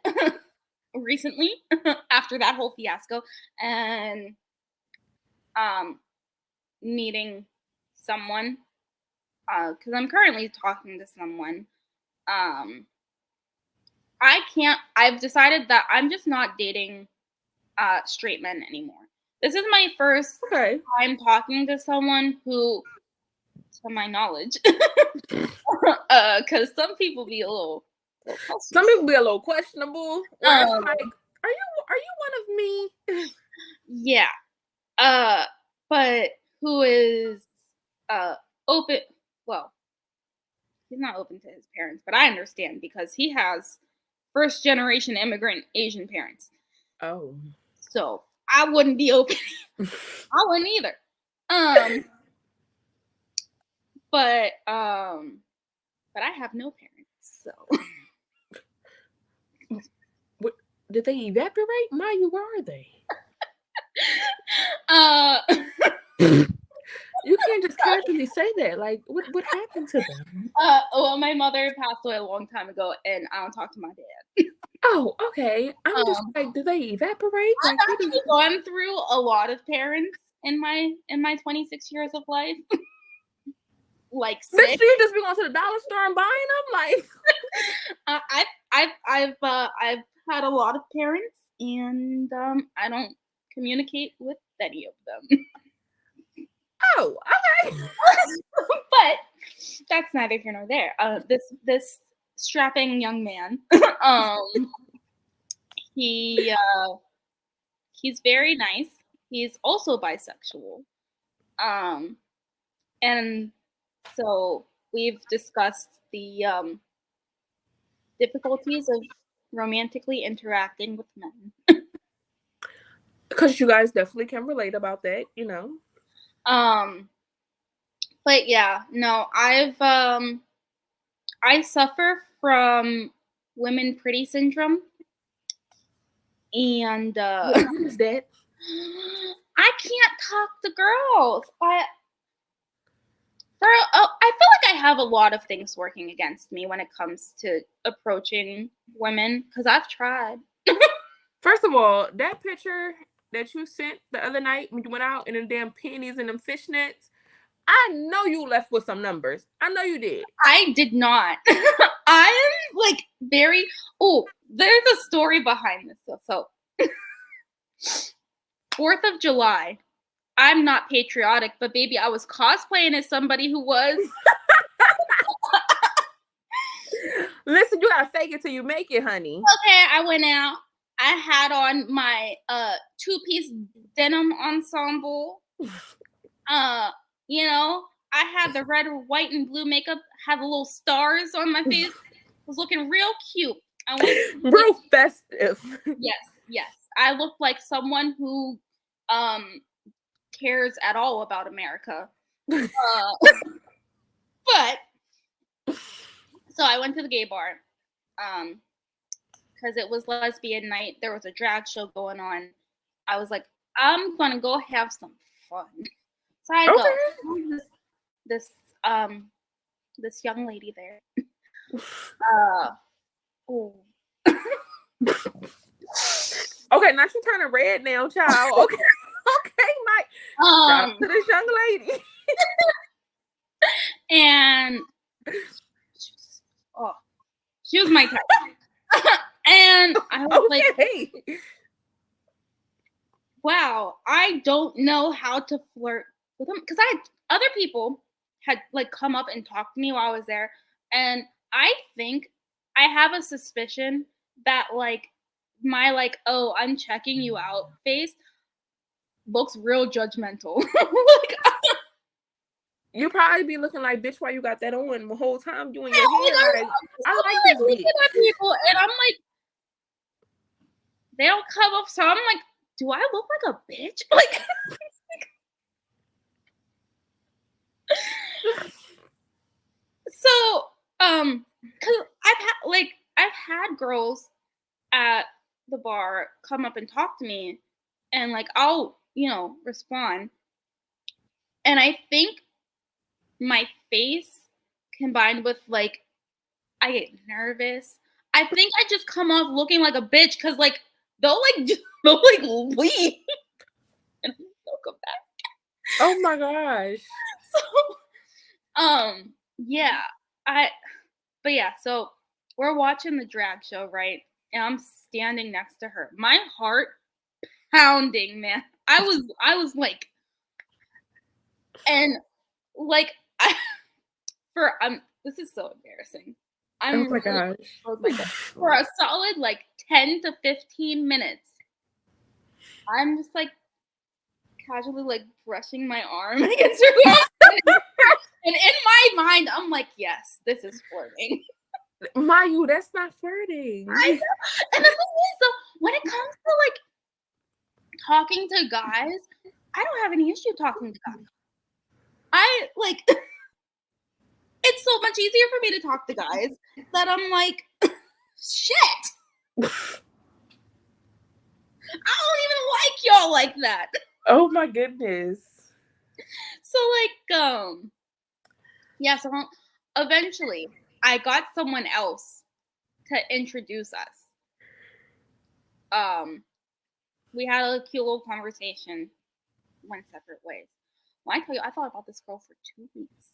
recently, after that whole fiasco, and meeting someone, because I'm currently talking to someone. I've decided that I'm just not dating straight men anymore. This is my first time talking to someone who, to my knowledge, because some people be a little questionable. I'm like, are you one of me? Yeah. But who is open? Well, he's not open to his parents, but I understand because he has first generation immigrant Asian parents. Oh. So I wouldn't be open. I wouldn't either. But I have no parents, so. What did they evaporate? Mayu, where are they? You can't just casually say that. Like, what happened to them? Well, my mother passed away a long time ago, and I don't talk to my dad. Oh, okay. I'm just like, do they evaporate? I've actually gone through a lot of parents in my 26 years of life. Like, bitch, do you just be going to the dollar store and buying them? Like, I've had a lot of parents, and I don't communicate with any of them. Oh, okay. But that's neither here nor there. This strapping young man, he's very nice. He's also bisexual, and so we've discussed the difficulties of romantically interacting with men. Because you guys definitely can relate about that, you know. But yeah, no, I suffer from women pretty syndrome, and what is that? I can't talk to girls. I feel like I have a lot of things working against me when it comes to approaching women because I've tried. First of all, that picture that you sent the other night when you went out in them damn panties and them fishnets, I know you left with some numbers. I know you did. I did not. I am like very. Oh, there's a story behind this. So 4th of July. I'm not patriotic, but baby, I was cosplaying as somebody who was. Listen, you gotta fake it till you make it, honey. Okay, I went out. I had on my 2-piece denim ensemble. You know, I had the red, white, and blue makeup. Had the little stars on my face. Was looking real cute. I went real festive. Yes. I looked like someone who cares at all about America. But so I went to the gay bar because it was lesbian night. There was a drag show going on. I was like, I'm gonna go have some fun. So I go. This young lady there. Oh. Okay, now she's turning red now, child. Okay, Mike. Shout out to this young lady. And she was my type. And I was like, wow, I don't know how to flirt with him, because other people had like come up and talked to me while I was there, and I think I have a suspicion that like my like, oh, I'm checking you out face looks real judgmental. Like, you probably be looking like, bitch, why you got that on the whole time doing your hair? Like, I like this looking at people, and I'm like, they don't come up, so I'm like, do I look like a bitch? Like, so, because I've had girls at the bar come up and talk to me, and like I'll respond, and I think my face combined with like I get nervous. I think I just come off looking like a bitch because like they'll leave and they'll come back. Oh my gosh. So, yeah, so we're watching the drag show, right? And I'm standing next to her. My heart pounding, man. I was like, and like this is so embarrassing. Oh my gosh. For a solid like 10 to 15 minutes, I'm just like casually like brushing my arm against her arm. And in my mind, I'm like, yes, this is flirting. Mayu, that's not flirting. I know. And the thing is, though, when it comes to like talking to guys, I don't have any issue talking to guys. I like it's so much easier for me to talk to guys that I'm like, shit. I don't even like y'all like that. Oh my goodness. So like, yeah, so eventually I got someone else to introduce us. We had a cute little conversation, went separate ways. When I tell you, I thought about this girl for 2 weeks.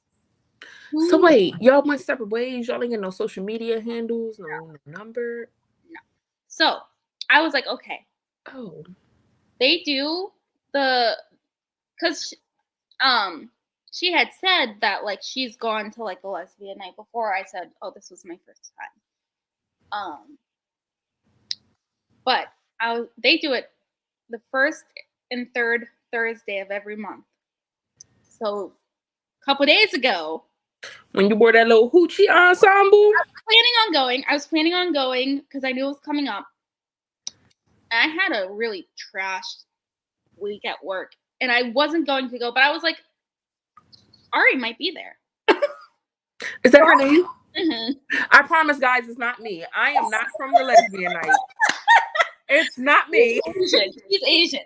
So wait, y'all went separate ways? Y'all ain't get no social media handles, no number? No. So I was like, okay. Oh. They do because she had said that like she's gone to like a lesbian night before. I said, oh, this was my first time. But they do it the first and third Thursday of every month. So a couple days ago, when you wore that little hoochie ensemble, I was planning on going because I knew it was coming up. And I had a really trashed week at work, and I wasn't going to go, but I was like, Ari might be there. Is that her name? Mm-hmm. I promise, guys, it's not me. I am not from the lesbian night. It's not me. She's Asian.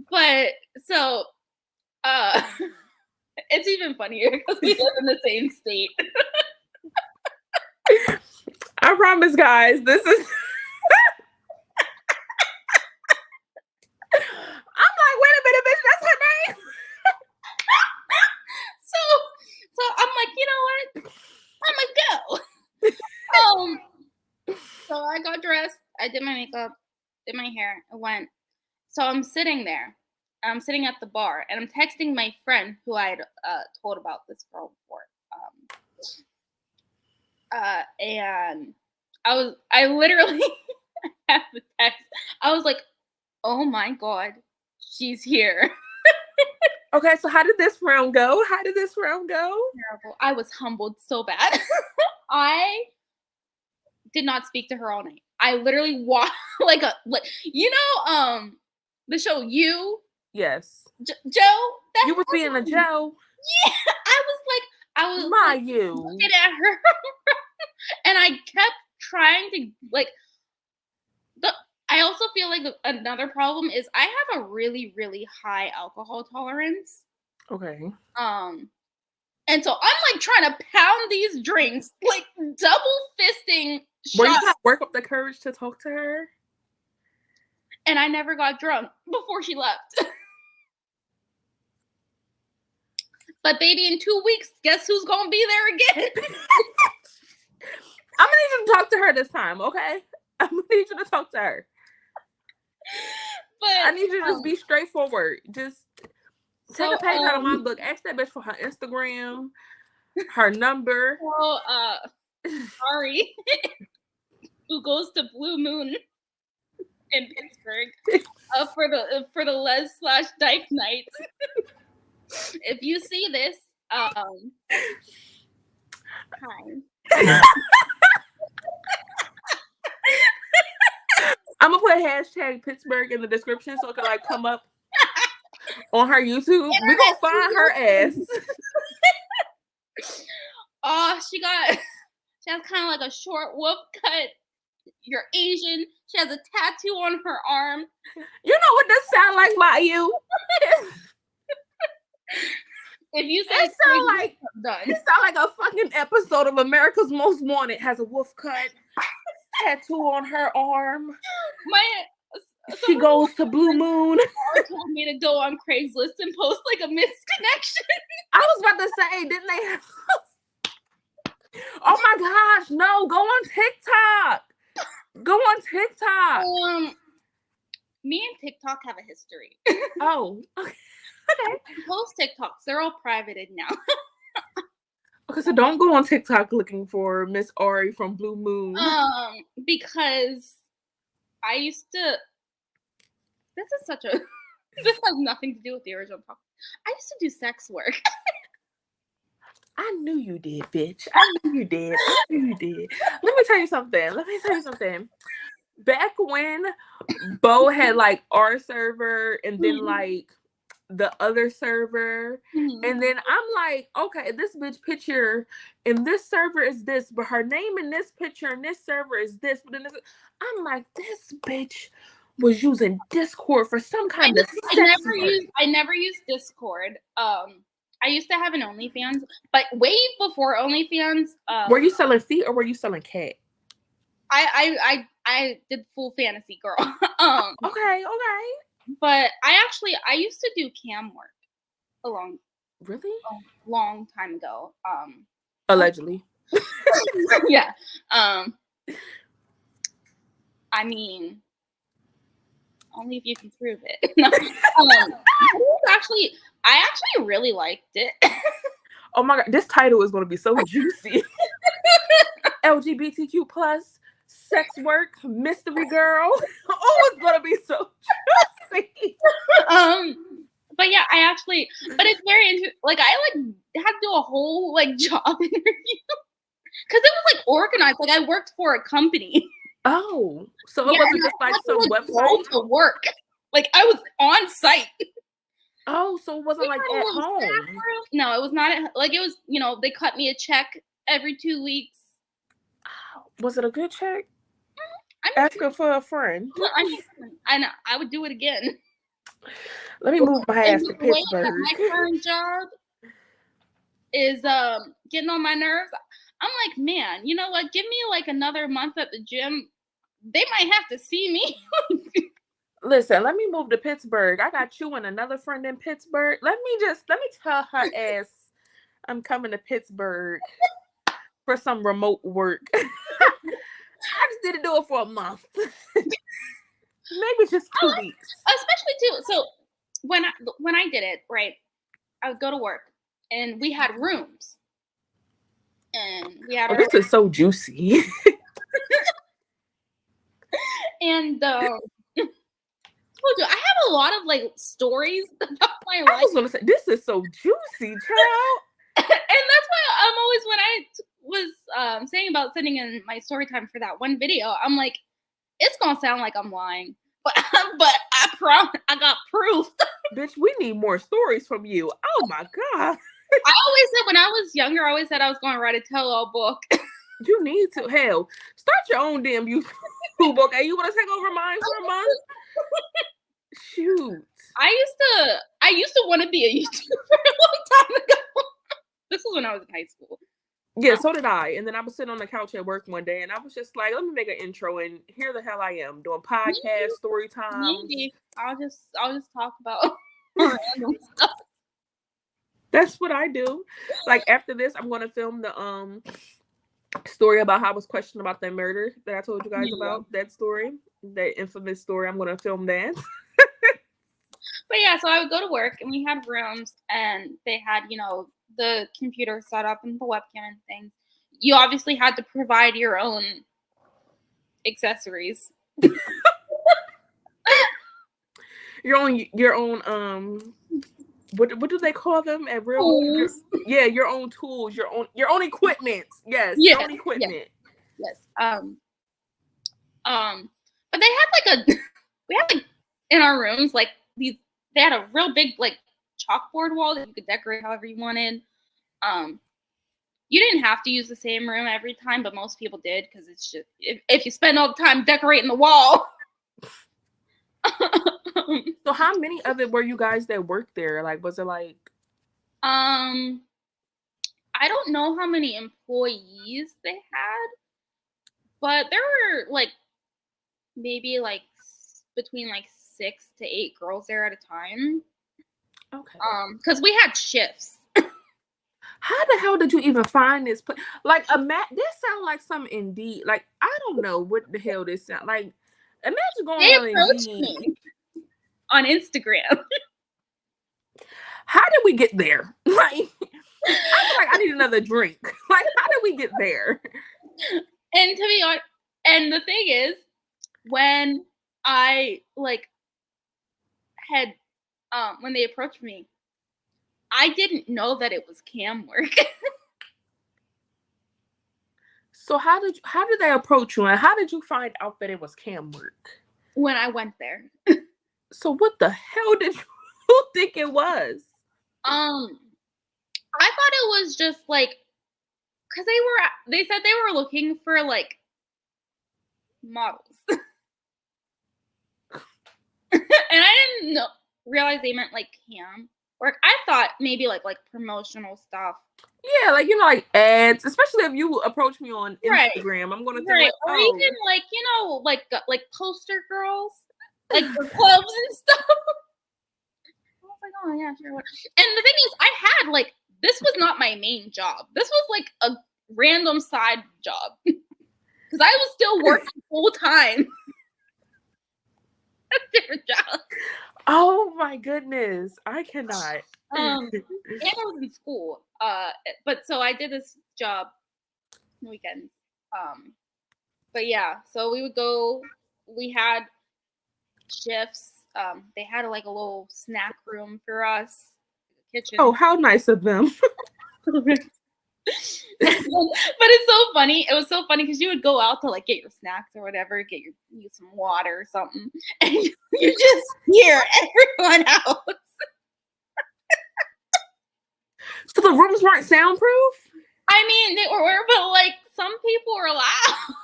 But so, it's even funnier because we live in the same state. I promise, guys, this is. I'm like, wait a minute, bitch, that's her name. So I got dressed. I did my makeup, did my hair. I went. So I'm sitting there. I'm sitting at the bar, and I'm texting my friend who I had told about this girl before. And I literally had the text. I was like, "Oh my god, she's here." Okay, so how did this round go? Terrible. I was humbled so bad. I did not speak to her all night. I literally walked like the show You. Yes. Joe. You was being a Joe. Yeah, I was Mayu. looking at her, and I kept trying to I also feel like another problem is I have a really, really high alcohol tolerance. Okay. And so I'm like trying to pound these drinks, like double fisting shots. Were you trying to work up the courage to talk to her? And I never got drunk before she left. But baby, in 2 weeks, guess who's gonna be there again? I'm gonna need you to talk to her this time, okay? I'm gonna need you to talk to her. But I need you to just be straightforward. Just take a page out of my book. Ask that bitch for her Instagram, her number. Well, Ari, who goes to Blue Moon in Pittsburgh for the Les/Dyke nights. If you see this, hi. I'm gonna put hashtag Pittsburgh in the description so it can like come up on her YouTube. We're gonna find her ass. Oh, she has kind of like a short whoop cut. You're Asian. She has a tattoo on her arm. You know what this sound like, Mayu? If you say it sound like a fucking episode of America's Most Wanted. Has a wolf cut, tattoo on her arm. She goes to Blue Moon. Told me to go on Craigslist and post like a missed connection. I was about to say, didn't they have... Oh my gosh, no, go on TikTok. Go on TikTok. Me and TikTok have a history. Oh, okay. I post TikToks. They're all privated now. Okay, so don't go on TikTok looking for Miss Ari from Blue Moon. Because I used to... This has nothing to do with the original topic. I used to do sex work. I knew you did, bitch. I knew you did. Let me tell you something. Back when Bo had like our server and then like the other server, and then I'm like, okay, this bitch picture in this server is this, but her name in this picture in this server is this, but in this, I'm like, this bitch was using Discord for some kind of I never used Discord. I used to have an OnlyFans, but way before OnlyFans. Were you selling feet or were you selling cat? I did full fantasy, girl. Okay. But I used to do cam work a long time ago. Allegedly. Yeah. I mean, only if you can prove it. No. I actually really liked it. Oh my god, this title is going to be so juicy. LGBTQ plus sex work mystery girl. Oh, it's going to be so juicy. But yeah, but it's very interesting. Like I had to do a whole like job interview because it was like organized. Like I worked for a company. Oh, so it wasn't just like some website to work. Like I was on site. Oh, so it wasn't like at home. No, it was not. It was. They cut me a check every 2 weeks. Was it a good check? Asking for a friend. I know. I would do it again. Let me move my ass to Pittsburgh. My current job is getting on my nerves. I'm like, man, you know what? Give me like another month at the gym. They might have to see me. Listen, let me move to Pittsburgh. I got you and another friend in Pittsburgh. Let me tell her ass I'm coming to Pittsburgh for some remote work. just didn't do it for a month. Maybe just 2 weeks. Especially too. So when I did it, right, I would go to work and we had rooms. And we had this is so juicy. And told you, I have a lot of like stories about my life. I was gonna say, this is so juicy, child. And that's why I'm always, when I was saying about sending in my story time for that one video, I'm like, it's gonna sound like I'm lying, but I promise I got proof. Bitch, we need more stories from you. Oh my god. I always said when I was younger, I always said I was going to write a tell-all book. You need to. Hell, start your own damn YouTube book. Hey, you want to take over mine for a month? Shoot. I used to want to be a YouTuber a long time ago. This was when I was in high school. Yeah, so did I. And then I was sitting on the couch at work one day, and I was just like, let me make an intro, and here the hell I am doing podcast story time. Maybe I'll just talk about random stuff. That's what I do. Like after this, I'm gonna film the story about how I was questioned about that murder that I told you guys about. That story, that infamous story. I'm gonna film that. But yeah, so I would go to work and we had rooms and they had, the computer set up and the webcam and things. You obviously had to provide your own accessories. your own what do they call them at real? Your own tools, your own equipment. Yes, your own equipment. Yes. But they had we had like in our rooms like these. They had a real big like chalkboard wall that you could decorate however you wanted. You didn't have to use the same room every time, but most people did because it's just if you spend all the time decorating the wall. So how many of it were you guys that worked there? Like, was it like? I don't know how many employees they had, but there were like maybe like between like 6 to 8 girls there at a time. Okay. Because we had shifts. How the hell did you even find this place? Like this sounds like some Indeed. Like I don't know what the hell this sound like. Imagine going on Indeed. On Instagram. How did we get there? Like, I feel like I need another drink. Like, how did we get there? And to be honest, and the thing is, when I like had when they approached me, I didn't know that it was cam work. So how did they approach you, and how did you find out that it was cam work? When I went there. So what the hell did you think it was? I thought it was just like, because they said they were looking for like models. And I didn't realize they meant like cam work. I thought maybe like promotional stuff. Yeah, like like ads, especially if you approach me on Instagram. I'm gonna think like, or even like poster girls, like for clubs and stuff. I was like, oh yeah, sure. And the thing is, I had this was not my main job. This was like a random side job because I was still working full time. A different job. Oh my goodness, I cannot. And I was in school. But so I did this job on weekends. But yeah, so we would go. We had shifts. They had like a little snack room for us, kitchen. Oh, how nice of them. But it's so funny. It was so funny because you would go out to like get your snacks or whatever, get some water or something, and you just hear everyone else. So the rooms weren't soundproof? I mean, they were, but like some people were loud.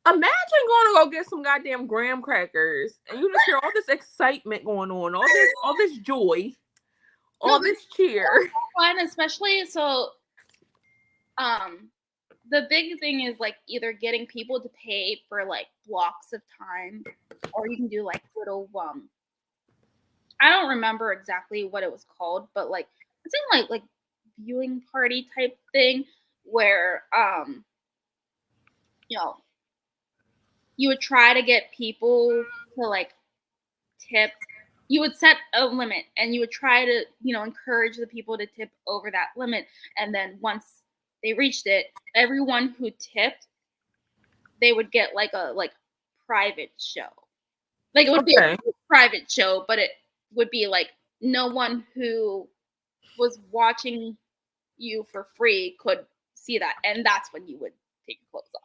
Imagine going to go get some goddamn graham crackers and you just hear all this excitement going on, all this joy, all this cheer. Fun, especially so. The big thing is like either getting people to pay for like blocks of time, or you can do like little I don't remember exactly what it was called, but like it's like viewing party type thing where you know, you would try to get people to like tip. You would set a limit and you would try to, encourage the people to tip over that limit. And then once they reached it, everyone who tipped, they would get like a private show. Like it would be a private show, but it would be like no one who was watching you for free could see that. And that's when you would take your clothes off.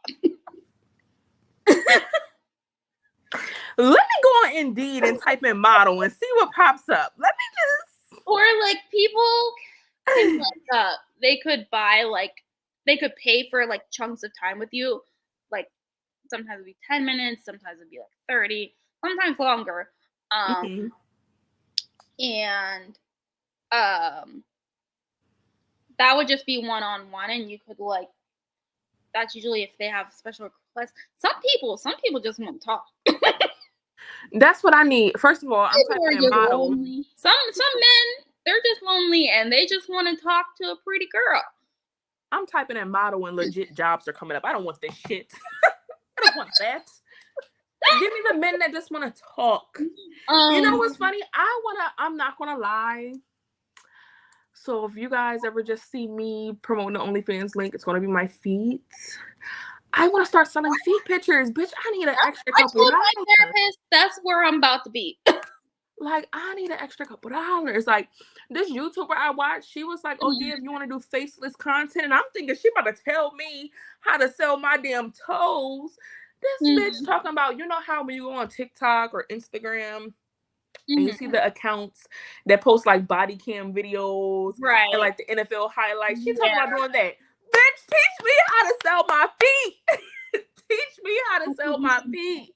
Let me go on Indeed and type in model and see what pops up. Let me just. Or like people can they could buy they could pay for like chunks of time with you. Like sometimes it'd be 10 minutes, sometimes it'd be like 30, sometimes longer. And that would just be one-on-one, and you could that's usually if they have special requests. Some people just want to talk. That's what I need. First of all, I'm typing in model. Lonely. Some men, they're just lonely and they just want to talk to a pretty girl. I'm typing in model and legit jobs are coming up. I don't want this shit. I don't want that. Give me the men that just want to talk. You know what's funny? I'm not gonna lie. So if you guys ever just see me promoting the OnlyFans link, it's gonna be my feet. I want to start selling feet pictures. Bitch, I need an extra couple dollars. My therapist, that's where I'm about to be. Like, I need an extra couple dollars. Like, this YouTuber I watched, she was like, oh, yeah, if you want to do faceless content. And I'm thinking she about to tell me how to sell my damn toes. This bitch talking about, you know how when you go on TikTok or Instagram and you see the accounts that post like body cam videos and like the NFL highlights. She talking about doing that. Bitch, teach me how to sell my feet. Teach me how to sell my feet.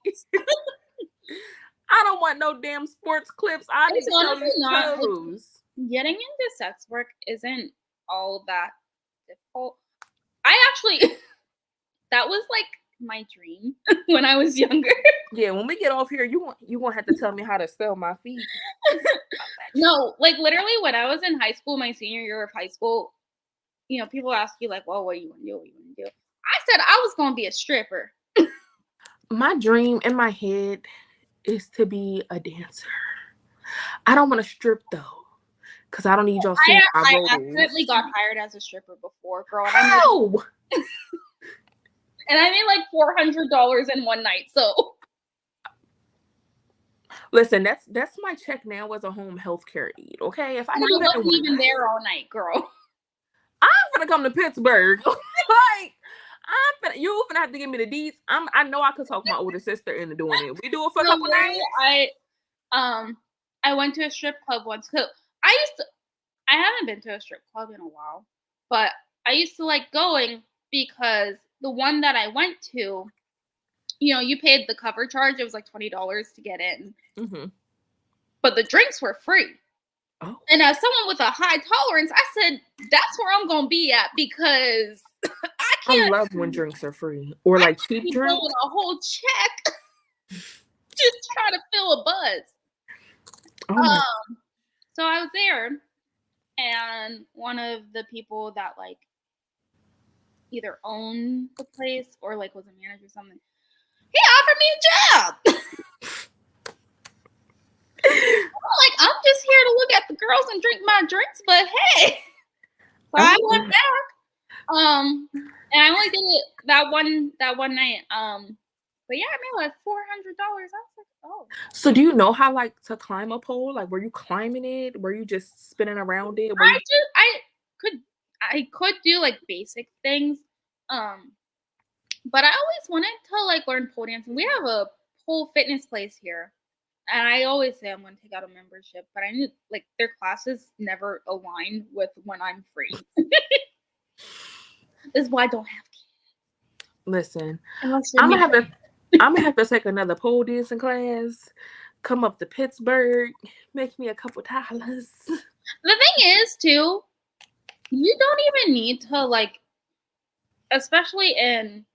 I don't want no damn sports clips. I need to sell these toes. Getting into sex work isn't all that difficult. I actually, that was like my dream when I was younger. Yeah, when we get off here, you won't have to tell me how to sell my feet. No, like literally when I was in high school, my senior year of high school, people ask you like, well, what do you want to do? What do you want to do? I said I was going to be a stripper. My dream in my head is to be a dancer. I don't want to strip though, because I don't need y'all seeing my roles. I accidentally got hired as a stripper before, girl. How? And I made like $400 in one night. So listen, that's my check now as a home health care aide. Okay, if I wasn't even there all night, girl. I'm gonna come to Pittsburgh. Like, you gonna have to give me the deeds. I know I could talk my older sister into doing it. We do it for a couple nights. I went to a strip club once. So I haven't been to a strip club in a while, but I used to like going because the one that I went to, you paid the cover charge. It was like $20 to get in, but the drinks were free. Oh. And as someone with a high tolerance, I said, that's where I'm going to be at because I love when drinks are free or like cheap drinks. A whole check just trying to fill a buzz. Oh so I was there and one of the people that like either owned the place or like was a manager or something, he offered me a job. I'm just here to look at the girls and drink my drinks, but hey. So I went back. And I only did it that one night. But yeah, I made like $400. I was like, oh. So do you know how like to climb a pole? Like, were you climbing it? Were you just spinning around it? I could do like basic things. But I always wanted to like learn pole dancing. We have a pole fitness place here. And I always say I'm going to take out a membership, but I knew like their classes never align with when I'm free. This is why I don't have kids. Listen, I'm gonna have to take another pole dancing class. Come up to Pittsburgh, make me a couple dollars. The thing is, too, you don't even need to like, especially in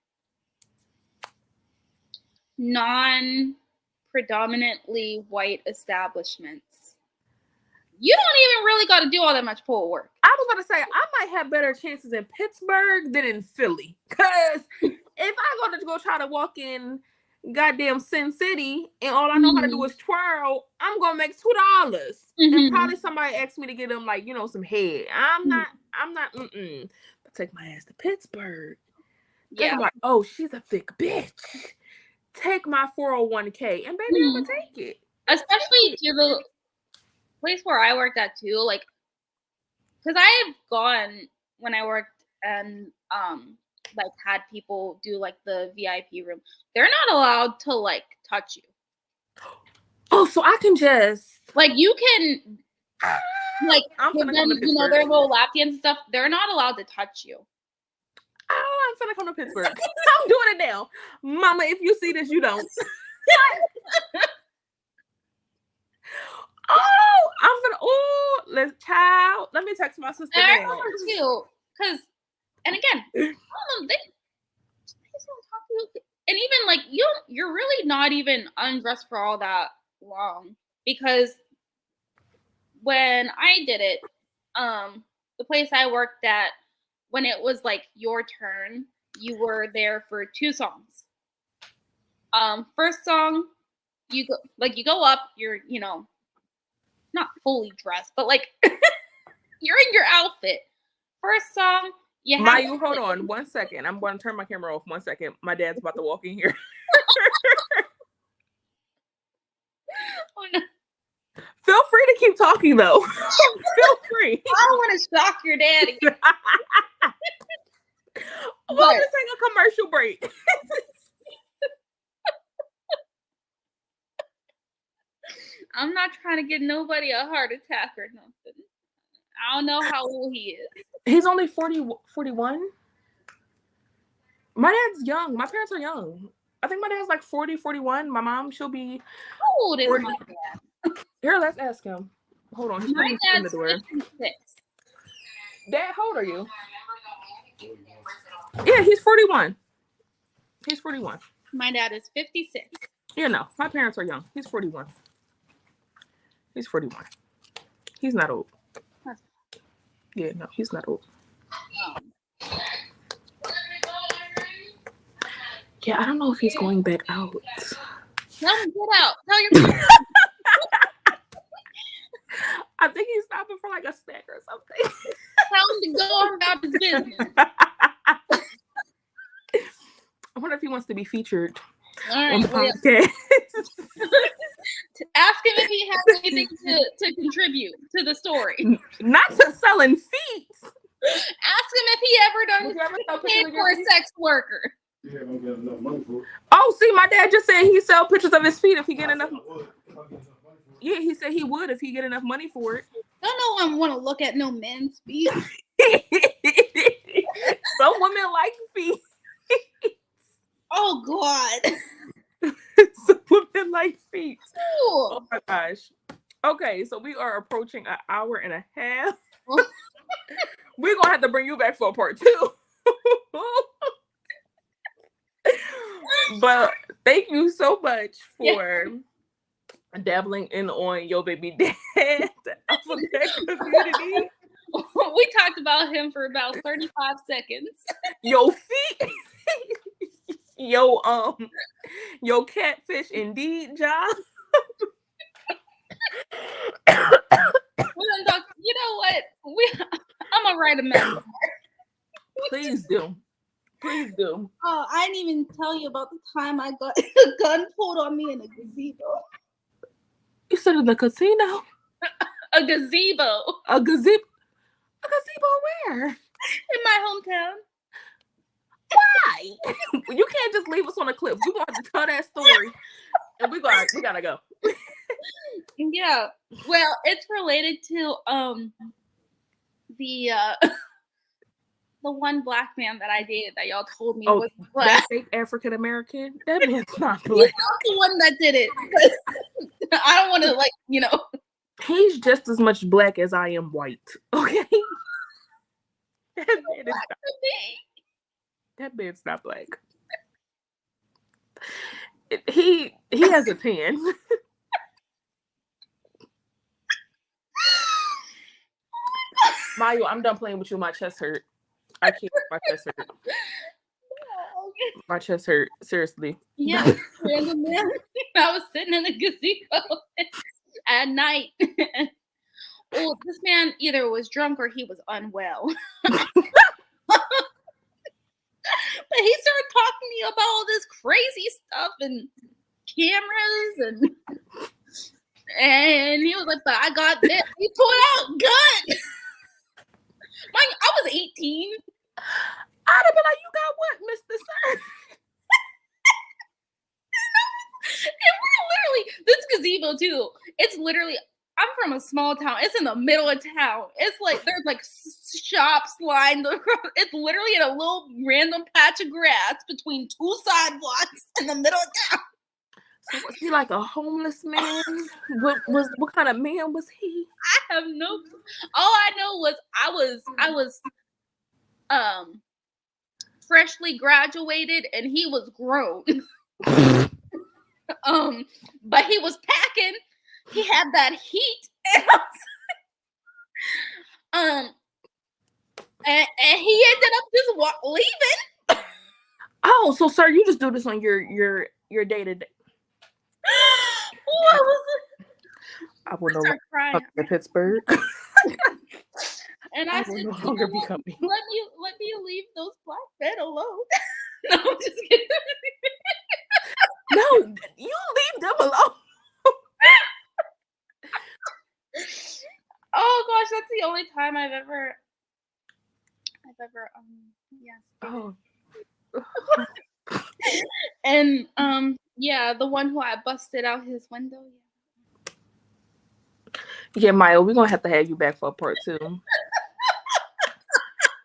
non-predominantly white establishments, you don't even really got to do all that much pole work. I was gonna say I might have better chances in Pittsburgh than in Philly, because if I go try to walk in goddamn Sin City and all I know how to do is twirl, I'm gonna make $2. And probably somebody asked me to get them like, some head. I'm not But take my ass to Pittsburgh. Yeah. I'm like, oh, she's a thick bitch. Take my 401k and baby, I'm gonna take it. Especially to the place where I worked at too, like, because I have gone when I worked and like had people do like the VIP room. They're not allowed to like touch you. Oh, so I can just like you can like give them, their little lap dance and stuff. They're not allowed to touch you. Oh, I'm finna come to Pittsburgh. I'm doing it now. Mama, if you see this, you don't. Let me text my sister. I remember too, because, and again, they don't talk to you. And even like you're really not even undressed for all that long, because when I did it, the place I worked at, when it was like your turn, you were there for 2 songs. First song, you go up, you're not fully dressed, but like you're in your outfit. First song, you have Mayu, hold on 1 second. I'm going to turn my camera off 1 second. My dad's about to walk in here. Oh, no. Feel free to keep talking though. Feel free. I don't want to shock your daddy. We'll just take a commercial break. I'm not trying to give nobody a heart attack or nothing. I don't know how old he is. He's only 41. My dad's young. My parents are young. I think my dad's like 40, 41. My mom, she'll be... How old is my dad? Here, let's ask him. Hold on. He's my dad's 56. Dad, how old are you? Yeah, he's 41. He's 41. My dad is 56. Yeah, no. My parents are young. He's 41. He's 41. He's not old. Yeah, no, he's not old. Yeah, I don't know if he's going back out. Tell him get out. Tell your parents. I think he's stopping for like a snack or something. Tell him to go on about his business. I wonder if he wants to be featured on the podcast. Ask him if he has anything to contribute to the story. Not to selling feet. Ask him if he ever done paid for a sex worker. Yeah, don't get enough money for it. Oh, see, my dad just said he sell pictures of his feet if he get enough. Yeah, he said he would if he get enough money for it. I don't want to look at no men's feet. Some women like feet. Oh God. Some women like feet. Ooh. Oh my gosh. Okay, so we are approaching an hour and a half. We're gonna have to bring you back for a part 2. But thank you so much for dabbling in on your baby dad, the alphabet community. We talked about him for about 35 seconds. Your feet. Your catfish indeed job. You know what? I'm gonna write a memoir. Please do. Please do. Oh, I didn't even tell you about the time I got a gun pulled on me in a gazebo. You said in the casino? A gazebo. A gazebo? A gazebo where? In my hometown. Why? You can't just leave us on a cliff. We're going to have to tell that story. And we gotta go. Yeah. Well, it's related to the one black man that I dated that y'all told me was black. That fake African American? That man's not black. He's not the one that did it. I don't want to He's just as much black as I am white. Okay? That man's not black. He has a tan. Mayu, I'm done playing with you. My chest hurt. I can't. My chest hurt. My chest hurt. Seriously. Yeah, random man. I was sitting in the gazebo at night. Well, this man either was drunk or he was unwell. But he started talking to me about all this crazy stuff and cameras and he was like, but I got this. He pulled out a gun. I was 18. I'd have been like, you got what, Mr. Sir? And we're literally, this gazebo too, it's literally, I'm from a small town. It's in the middle of town. It's like, there's like shops lined across. It's literally in a little random patch of grass between two sidewalks in the middle of town. So was he like a homeless man? What kind of man was he? I have no clue. All I know was I was freshly graduated and he was grown. But he was packing. He had that heat, and and he ended up just leaving. Oh, so sir, you just do this on your day to day. What was it? I will no Start crying. longer be Pittsburgh. And I said, will no longer be coming. let me leave those black men alone. No, I'm just kidding. No, you leave them alone. Oh gosh, that's the only time I've ever yes. Oh. And yeah, the one who I busted out his window. Yeah, Mayu, we're gonna have to have you back for part 2.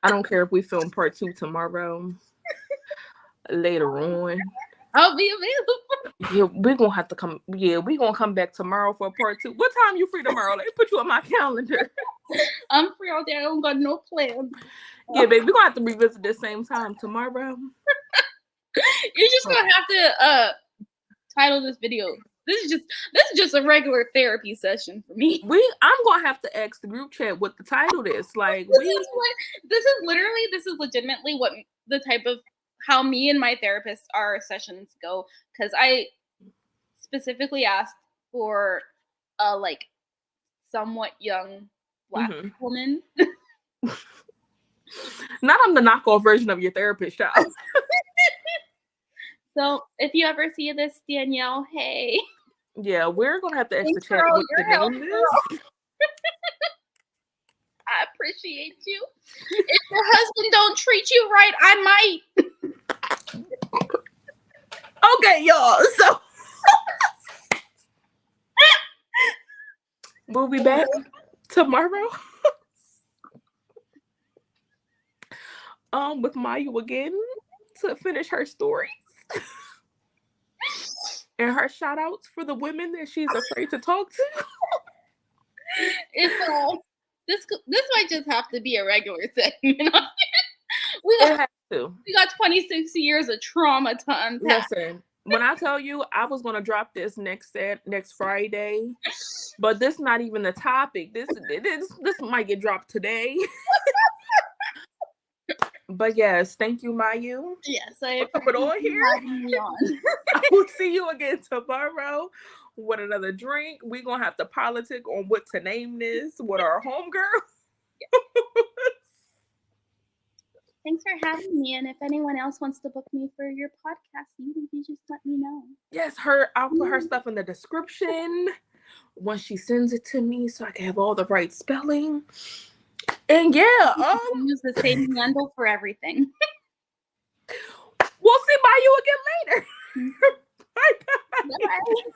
I don't care if we film part 2 tomorrow. Later on. I'll be available. Yeah, we're gonna have to come. Yeah, we're gonna come back tomorrow for part 2. What time you free tomorrow? Let me put you on my calendar. I'm free all day. I don't got no plans. Yeah, baby, we're gonna have to revisit this same time tomorrow. You're just gonna have to title this video. This is just a regular therapy session for me. I'm gonna have to ask the group chat what the title is. Like this is legitimately what the type of how me and my therapist our sessions go, because I specifically asked for a like somewhat young black woman. Not on the knockoff version of your therapist, child. So if you ever see this, Danielle, hey. Yeah, we're gonna have to ask the Thanks chat for all what the your name help, is. I appreciate you. If your husband don't treat you right, I might. Okay, y'all. So we'll be back tomorrow. With Mayu again to finish her stories and her shout outs for the women that she's afraid to talk to. If this might just have to be a regular segment. We got 26 years of trauma to unpack. Listen, when I tell you I was gonna drop this next Friday, but this not even the topic. This might get dropped today. But yes, thank you, Mayu. Yes, I put it on here. I will see you again tomorrow with another drink. We're gonna have to politic on what to name this with our homegirl. Thanks for having me. And if anyone else wants to book me for your podcast, you just let me know. Yes, I'll put her stuff in the description once she sends it to me so I can have all the right spelling. And yeah, use the same handle for everything. We'll see Mayu again later. Bye. Bye.